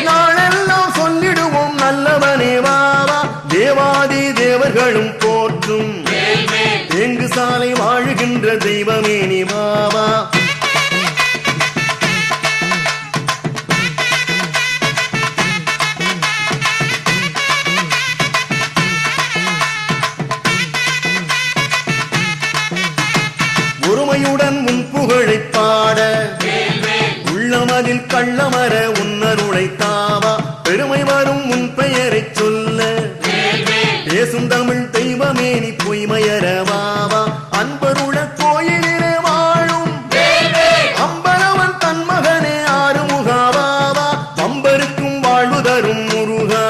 நாளெல்லாம் சொல்லிடுவோம் நல்லவனே வாவா தேவாதி தேவர்களும் போற்றும் தேங்கு சாலை வாழுகின்ற தெய்வமே நீ வாவா ஒருமையுடன் உன் புகழை பாட உள்ளமதில் கள்ளமர உன்னருளை தாவா பெருமை வரும் உன் பெயரை சொல்ல பேசும் தமிழ் தெய்வமே நீ பொய்மையரவாவா அன்பருள கோயிலிலே வாழும் அம்பலவன் தன் மகனே ஆறுமுகாவாவா அம்பருக்கும் வாழ்வு தரும் முருகா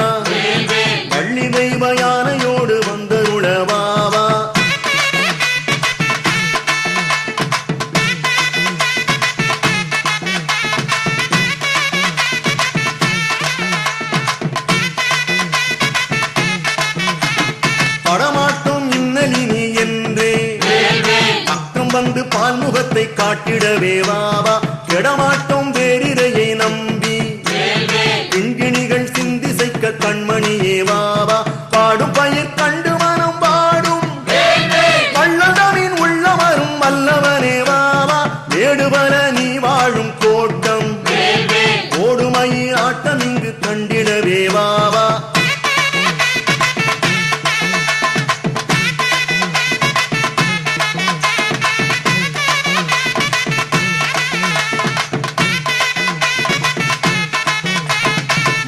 வள்ளி தெய்வ யானையோடு வந்தருளவாவா படமாட்டோம் இன்னலினி என்றே பக்கம் வந்து பால்முகத்தை காட்டிடவே வாவா கெடமாட்டோம் வேறிரையை நம்பி கிண்கிணிகள் சிந்திசைக்க கண்மணியே வாவா பாடும் பயிர் கண்டு மனம் பாடும் வல்லதமின் உள்ளவரும் வல்லவனே வாவா வேடுபல நீ வாழும் கோட்டம் ஓடுமயிர் ஆட்டம் இங்கு கண்டிடவே வாவா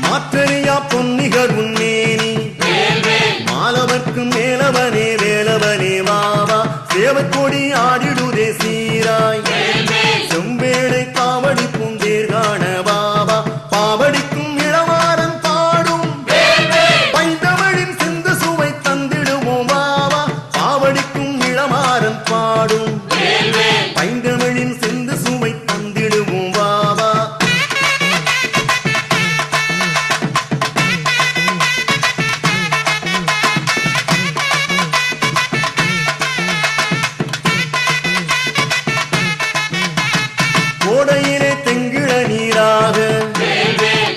மாற்றறியா பொன்னிகர் உன்னேனி மாலவர்க்கு மேலவனே வேலவனே வாவா சேவக்கொடி ஆடிடுதே சீராய் செம்பேடை காவடி பூந்தேர் காண வாவா பாவடிக்கும் இளவாரன் பாடும் பைந்தமிழின் சிந்து சுவை தந்திடுவோம் வாவா பாவடிக்கும் இளமாறன் பாடும் பைந்தமிழின் சிந்து சுவை தந்திடுவோம் வாவா கோடையிலே தெங்கிழ நீராக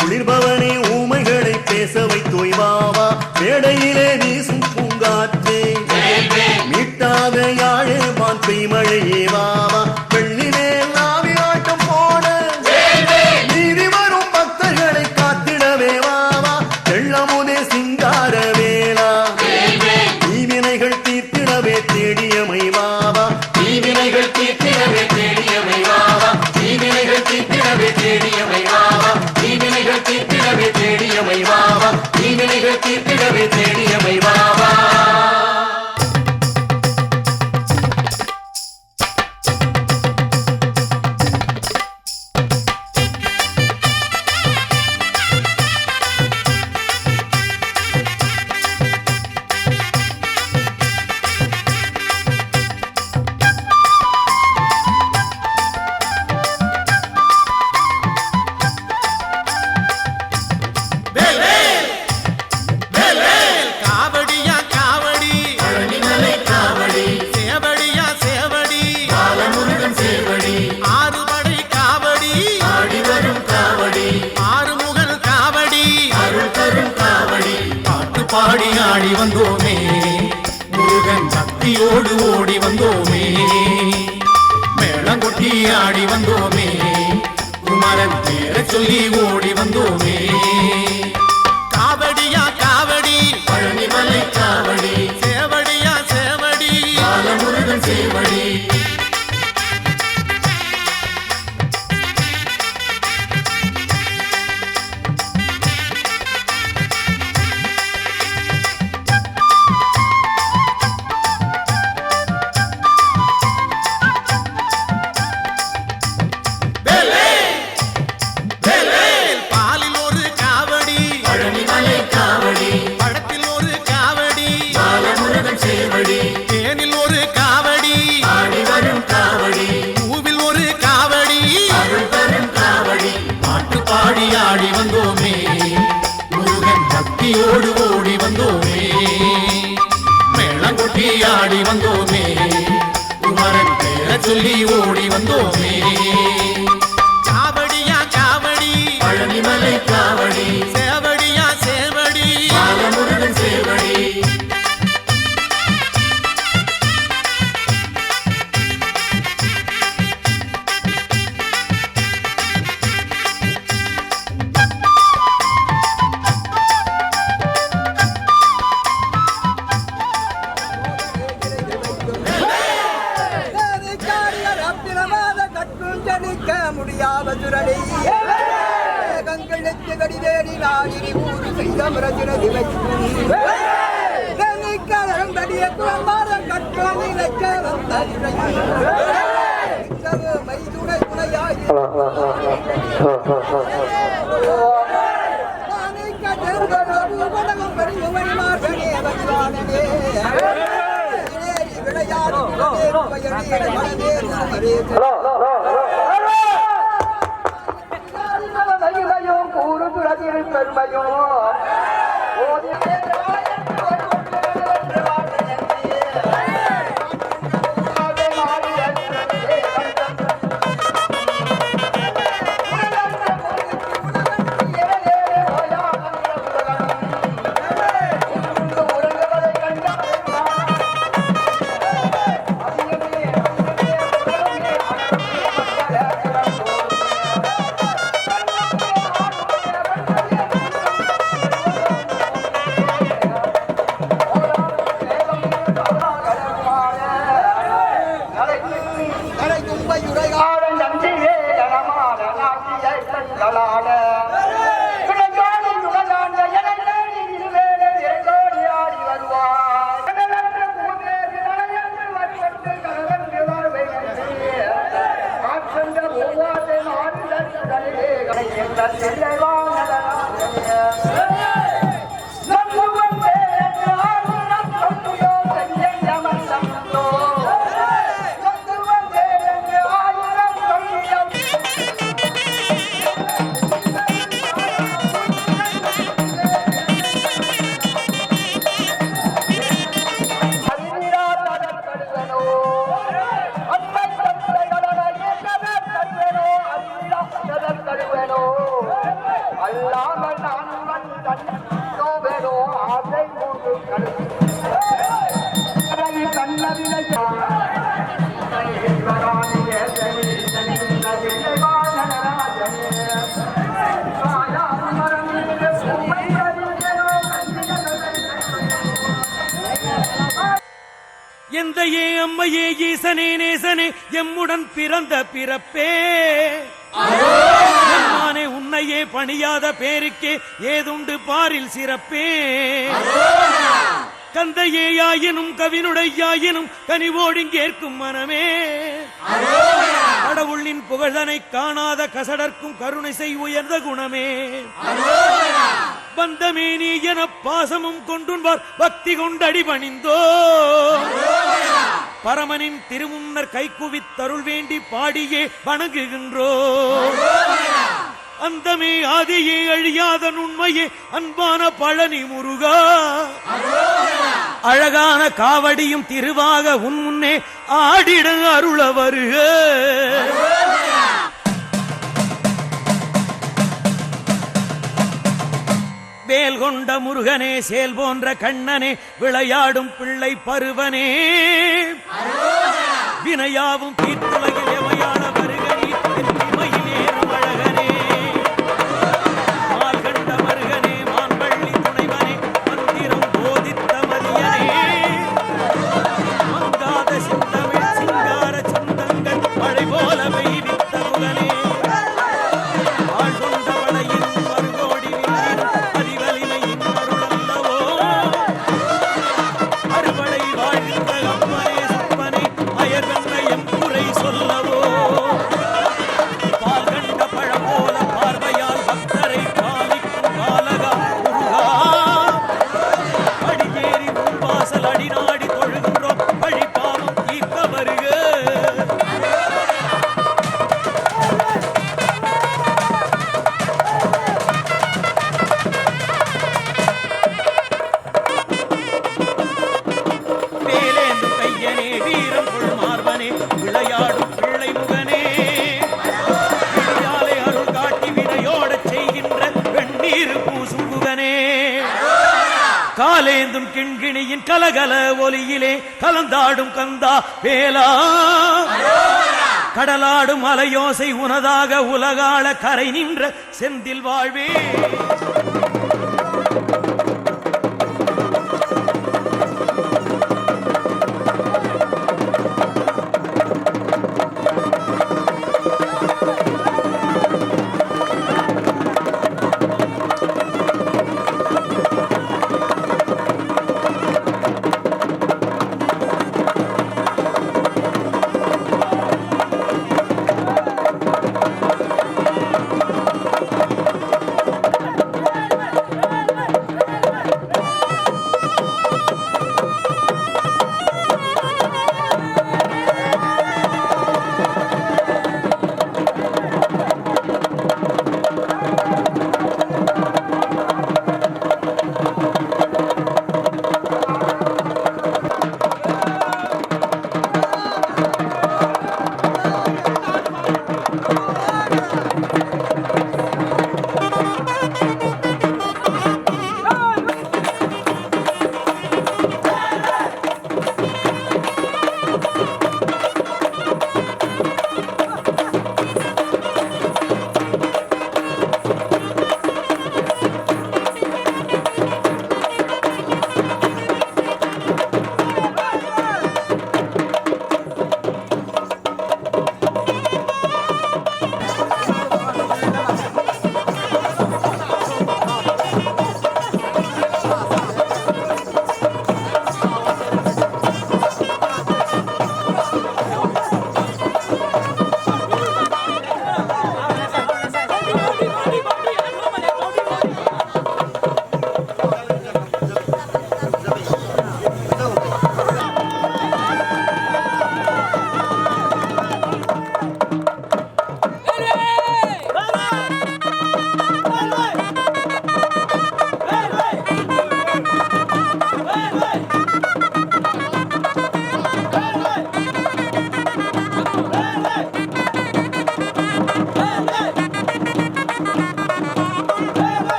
குளிர்பவனே ஊமைகளை பேச வைத்தோய் வாவா மேடையிலே வீசும் பூங்காற்றே மீட்டாத யாழே வான் பெய்மழையே வாவா வெள்ளிலே நாவி ஆட்டம் போட நீதி வரும் பக்தர்களை காத்திடவே வாவா தெள்ளமுதே சிங்கார வேளா தீவினைகள் தீர்த்திடவே தேடியமை வாவா தீவினைகள் தீர்த்திடவே தேடியமை வாவா தீவினைகள் தீர்த்திடவே தேடியமை வாவா தீவினைகள் தீர்த்திடவே தேடியமை வாவா தீவினைகள் தீர்த்திடவே தேடியமை வாவா பாடி ஆடி வந்தோமே முருகன் சக்தியோடு ஓடி வந்தோமே மேளங்கொட்டி ஆடி வந்தோமே குமரன் பேரை சொல்லி ஓடி வந்தோமே காவடியா காவடி காவடி சேவடியா சேவடி பாலமுருகன் சேவடி ஆடி வந்தோமே முருகன் பக்தியோடு ஓடி வந்தோமே மேளங்கொட்டி ஆடி வந்தோமே குமரன் பேர சொல்லி ஓடி வந்தோமே காவடியா காவடி பழனிமலை காவடி சேவடியா சேவடி பாலமுருகன் சேவடி எந்தையே அம்மையே ஈசனே நேசனே எம்முடன் பிறந்த பிறப்பே எம்மானே உன்னையே பணியாத பேருக்கே ஏதுண்டு பாரில் சிறப்பே கந்தையே யாயினும் கவினுடையாயினும் கனிவோடிங்கேற்கும் மனமே கடவுளின் புகழனை காணாத கசடர்க்கும் கருணை செய் உயர்ந்த குணமே பந்தமே நீ என பாசமும் கொண்டுன்பார் பக்தி கொண்டடி பணிந்தோ பரமனின் திருமுன்னர் கைக்குவித்தருள் வேண்டி பாடியே வணங்குகின்றோ அந்தமே ஆதியே அழியாத நுண்மையே அன்பான பழனி முருகா அழகான காவடியும் திருவாக உன் முன்னே ஆடிட அருள வருக வேல் கொண்ட முருகனே சேல் போன்ற கண்ணனே விளையாடும் பிள்ளை பருவனே வினையாவும் தீர்த்துலகில் எமையான வருகனே இமையிலேறும் அழகனே மால் கண்ட மருகனே மான்பள்ளி துணைவனே மந்திரம் போதித்த மதி நாடி நாடி தொழுகின்றோம் வழிபாவம் தீர்க்க வருக. வேலேந்து கையனே வீரம் கொள் மார்பனே விளையாடும் பிள்ளை முகனே விழியாலே அருள் காட்டி வினையோடச் செய்கின்ற வெண்ணீர் பூசும் முகனே காலேந்தும் கிண்கிணியின் கலகல ஒலியிலே கலந்தாடும் கந்தா வேலா கடலாடும் அலையோசை உனதாக உலகாள கரை நின்ற செந்தில் வாழ்வே.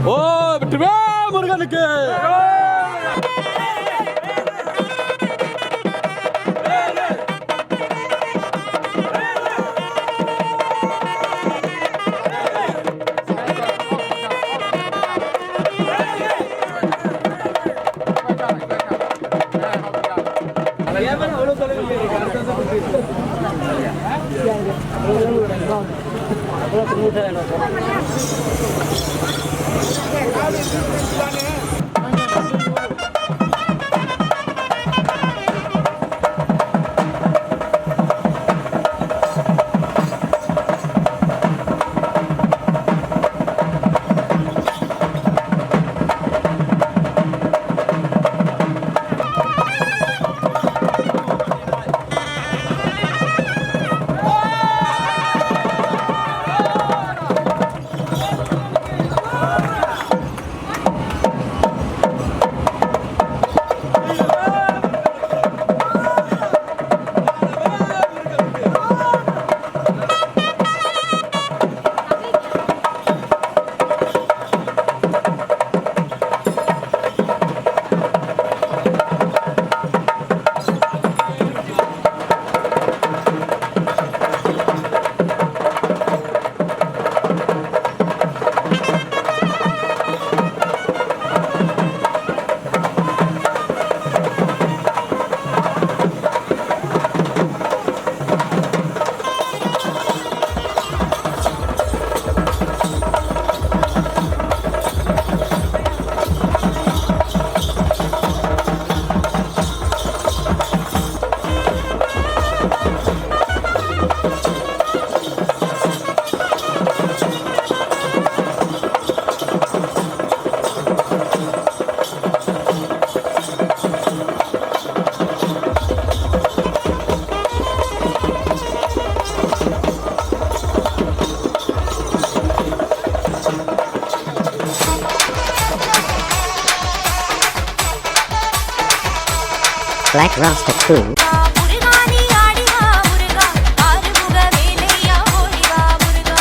ஓ விட்டுவே முருகனுக்கு Black Rasta Crew. முருகானி ஆடிவா முருகா ஆறுமுக வேலையா ஓடிவா முருகா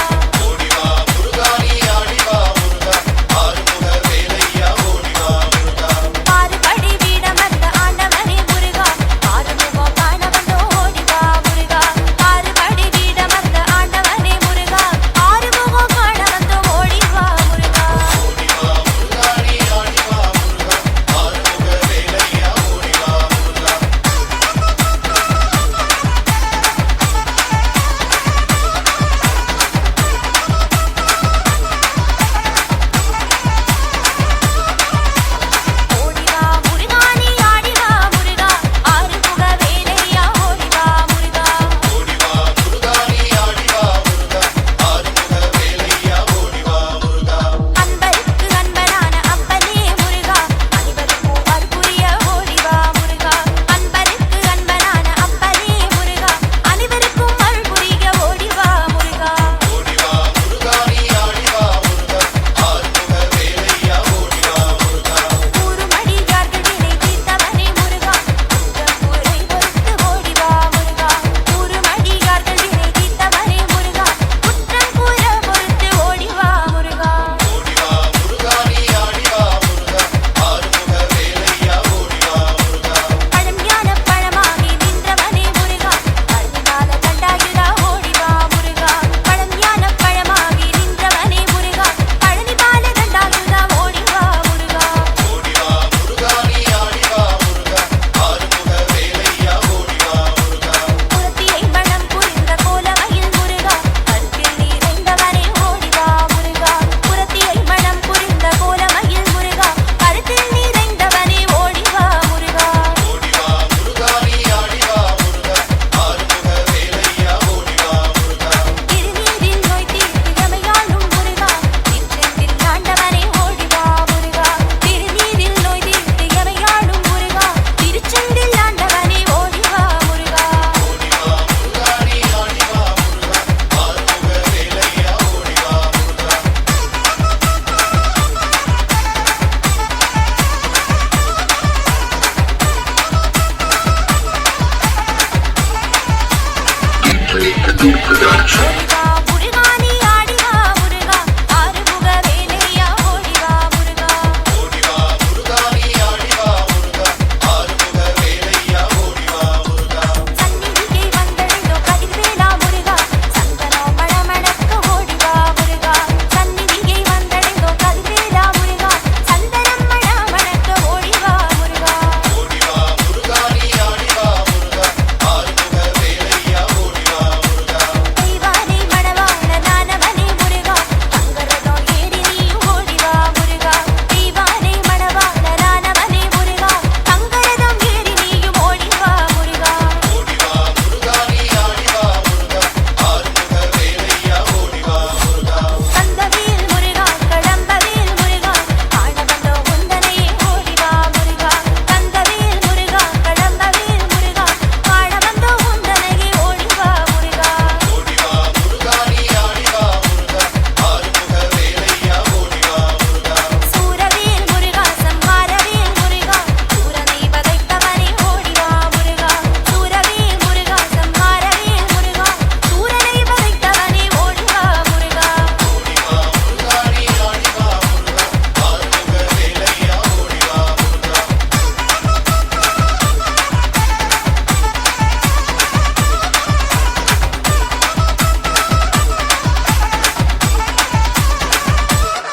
ஆறுபடி வீடமர்ந்த ஆண்டவனே முருகா ஆறுமுகம் காண வந்தோ ஓடிவா முருகா ஆறுபடி வீடமர்ந்த ஆண்டவனே முருகா ஆறுமுகம் காண வந்தோ ஓடிவா முருகா ஆடிவா முருகா ஆறுமுக வேலையா ஓடிவா முருகா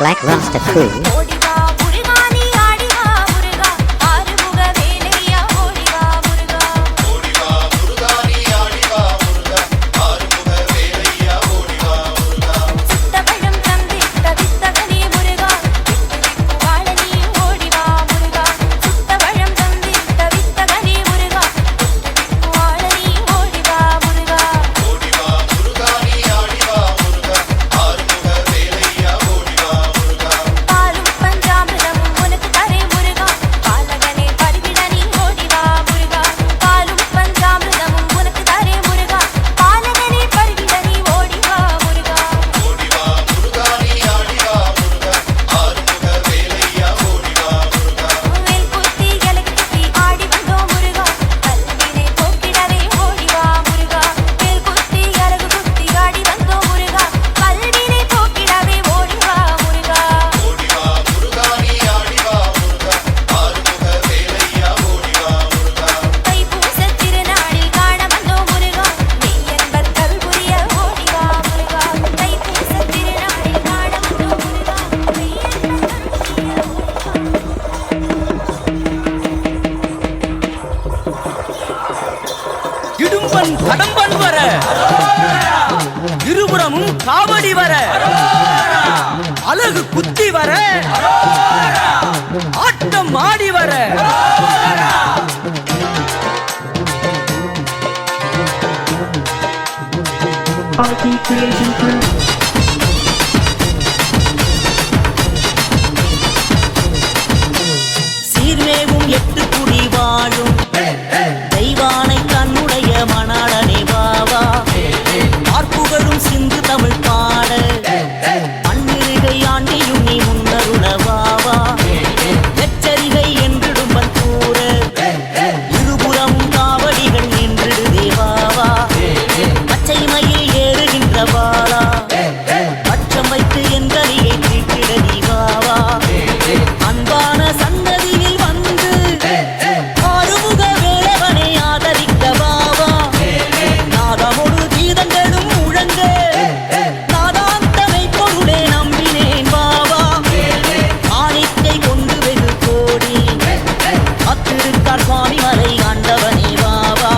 Black Rasta Crew. ஓடிவா முருகா நீ ஆடிவா முருகா ஆறுமுக வேலையா ஓடிவா முருகா ஓடிவா முருகா நீ ஆடிவா முருகா ஆறுமுக வேலையா ஓடிவா முருகா சுத்தபழம் தந்திட்ட வித்தகனே முருகா விட்டு வாழ நீ ஓடிவா முருகா சுத்தபழம் தந்திட்ட வித்தகனே முருகா விட்டு வாழ நீ ஓடிவா முருகா ஓடிவா முருகா நீ ஆடிவா முருகா ஆறுமுக வேலையா ஓடிவா முருகா பாலும் பஞ்சாமிரமும் உனக்கு தரே முருகா பாலகனே பருகிட நீ ஓடிவா முருகா பாலும் பஞ்சாமிரமும் உனக்கு தரே முருகா பாலகனே பருகிட நீ ஓடிவா முருகா ஓடிவா முருகா நீ ஆடிவா முருகா ஆறுமுக வேலையா ஓடிவா முருகா வேல் குத்தி எலகு குத்தி ஆடி வந்தோம் முருகா கல்வினை போக்கிடவே ஓடிவா முருகா வேல் குத்தி எலகு குத்தி ஆடி வந்தோம் முருகா கல்வினை போக்கிடவே ஓடிவா முருகா ஓடிவா முருகா நீ ஆடிவா முருகா ஆறுமுக வேலையா ஓடிவா முருகா தைப்பூச திருநாளில் காண வந்தோம் முருகா மெய்யன்பர் கருள் புரிய ஓடிவா முருகா தைப்பூச திருநாளில் காண வந்தோம் முருகா மெய்யன்பர் கருள் புரிய இடும்பன் கடம்பன் வர இருபுறமும் காவடி வர அழகு குத்தி வர ஆட்டம் ஆடி வர சீர்மேவும் எட்டு குடி வாழும் தெய்வானை தன்னுடைய மணாளனே வாவா பார்ப்புகழும் சிந்து தமிழ் பாட பன்னிருகை ஆண்டியும் நீ முன்னருள வாவா எச்சரிகை என்றிடும்பன் கூற இருபுறமும் காவடிகள் நின்றிடுதே வாவா பச்சை மயில் ஏறுகின்ற பாலா பட்சம் வைத்து எங்கரியை தீட்டிட நீ வாவா அன்பான சன்னதியில் வந்து ஆறுமுக வேலவனை ஆதரிக்க வாவா நாதமொடு கீதங்களும் முழங்க நாதாந்தமை பொருளே நம்பினேன் வாவா காணிக்கை கொண்டு வெகு கோடி அத்திருக்கார் சுவாமி மலை ஆண்டவனே வாவா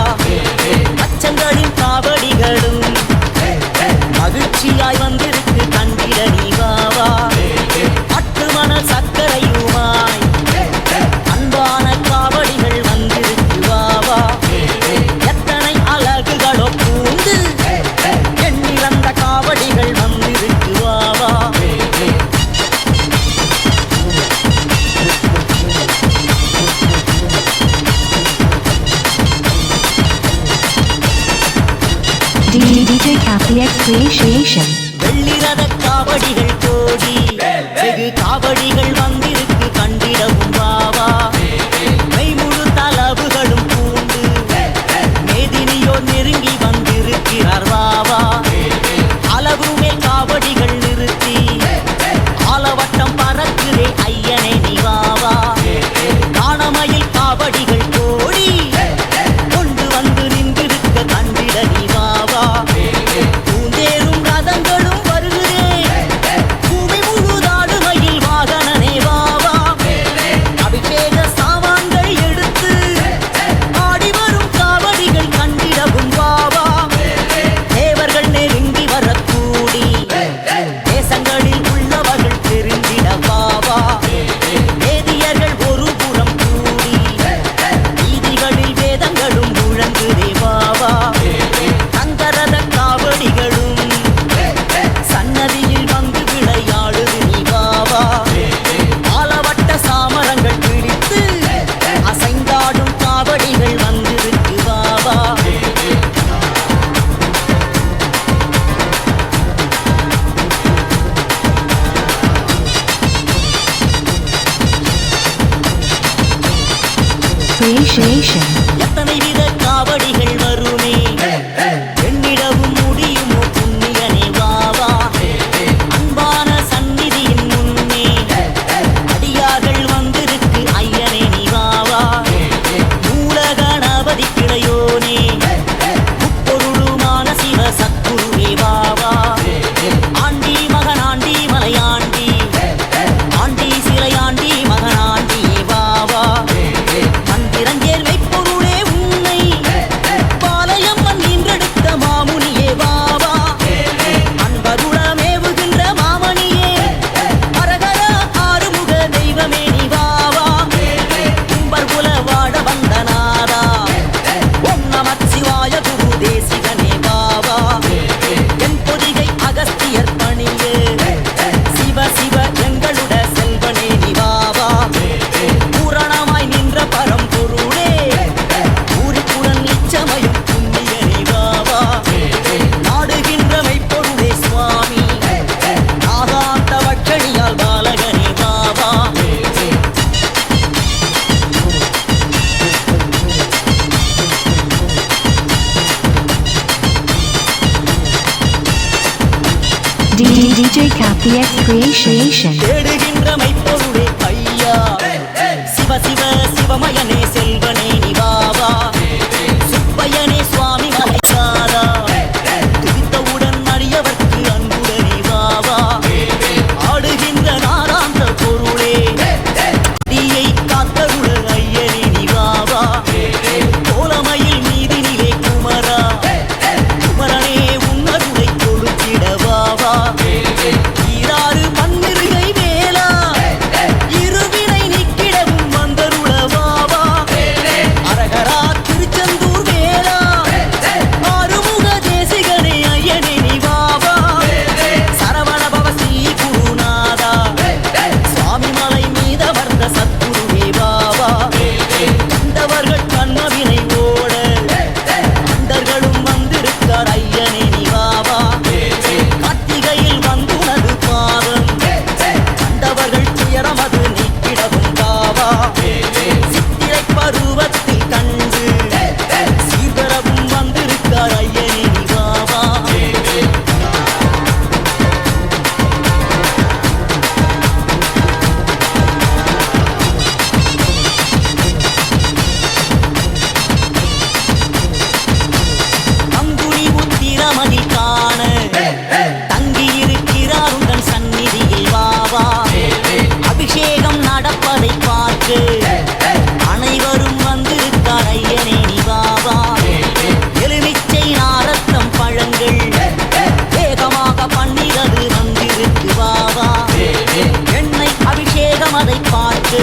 அச்சங்களின் காவடிகளும் மகிழ்ச்சியாய் வந்திருக்கு கண்டிட நீ வாவா அட்டு மணல் சக்கரையுமாய் அன்பான காவடிகள் வந்திருக்கு வாவா எத்தனை அழகுகளோ பூந்து எண்ணிறந்த காவடிகள் வந்திருக்கு வாவா DJ Kathy X Creation. வெள்ளிரத காவடிகள் கோடி வெகு காவடிகள் வந்திருக்கு கண்டிடவும் வாவா மெய்முழு தளவுகளும் பூண்டு மேதினியோர் நெருங்கி வந்திருக்கிறார் வாவா அளவு மேல் காவடிகள் நிறுத்தி ஆலவட்டம் பறக்குதே ஐயனே நீ வாவா காணமயில் காவடிகள் கோடி கொண்டு வந்து நின்றிருக்க கண்டிட நீ வாவா பூந்தேரும் ரதங்களும் வருகிறே பூமி முழுதாடுமையில் வாகனனே வாவா அபிஷேக சாமான்கள் எடுத்து ஆடி வரும் காவடிகள் கண்டிடவும் வாவா தேவர்கள் நெருங்கி வரக்கூடி தேசங்களில் உள்ளவர்கள் தெரிந்திட வாவா வேதியர்கள் ஒரு புறம் கூடி வீதிகளில் வேதங்களும் முழங்குதே வாவா தங்கரத காவடிகளும் சன்னதியில் வந்து விளையாடுது நீ வாவா ஆலவட்ட சாமரங்கள் பிடித்து அசைந்தாடும் காவடிகள் வந்திருக்கு வாவா Creation. எத்தனை வித காவடிகள் வருமே எண்ணிடவும் முடியுமோ புண்ணியனே வாவா அன்பான சந்நிதியின் முன்னே அடியார்கள் வந்திருக்கு ஐயனே நீ வாவா மூல கணபதி கிளையோனே முப்பொருளுமான சிவ சத்குருவே வாவா ஆண்டி மகனாண்டி மலையாண்டி STX Creation. தேடுகின்ற மைப்பொருளே ஐயா சிவ சிவ சிவமயனே செல்வனே நிவாவா சுப்பையனே சுவாமி மலைக்காரா துதித்தவுடன் அடியவர்க்கு அன்புடனே வாவா ஆடுகின்ற நாராந்த பொருளே அடியை காத்தருள ஐயனே நிவாவா கோலமயில் மீதினிலே குமரா குமரனே உன்னருளை கொடுத்திடவாவா ஈராறு மண்ணிருகை வேலா இருவினை நிக்கிடவும் வந்தருளவாவா அரகரா திருச்செந்தூர் வேலா ஆறுமுக தேசிகனே ஐயனே நிவாவா சரவண பவசி குருநாதா சுவாமி மலை மீத வந்த சத்குருவே பாவா கண்டவர்கள் கண்ணவினை ஓட அண்டர்களும் வந்திருக்கார் ஐயனே நிவாவா கார்த்திகையில் வந்துனது பாதம் கண்டவர்கள் துயரமது நீக்கிடவும் பாவா சித்திரை பருவத்தில் கண்டு சீர்பெறவும் வந்திருக்கார் ஐயனே நிவாவா அங்குனி உத்திரமதி காண தங்கியிருக்கிறார் உங்கள் சந்நிதியில் வாவா அபிஷேகம் நடப்பதை பார்க்க அனைவரும் வந்திருக்கார் ஐயனே நிவாவா எலுமிச்சை நாரத்தம் பழங்கள் வேகமாக பண்ணிரது வந்திருக்கு வாவா எண்ணெய் அபிஷேகம் அதை பார்த்து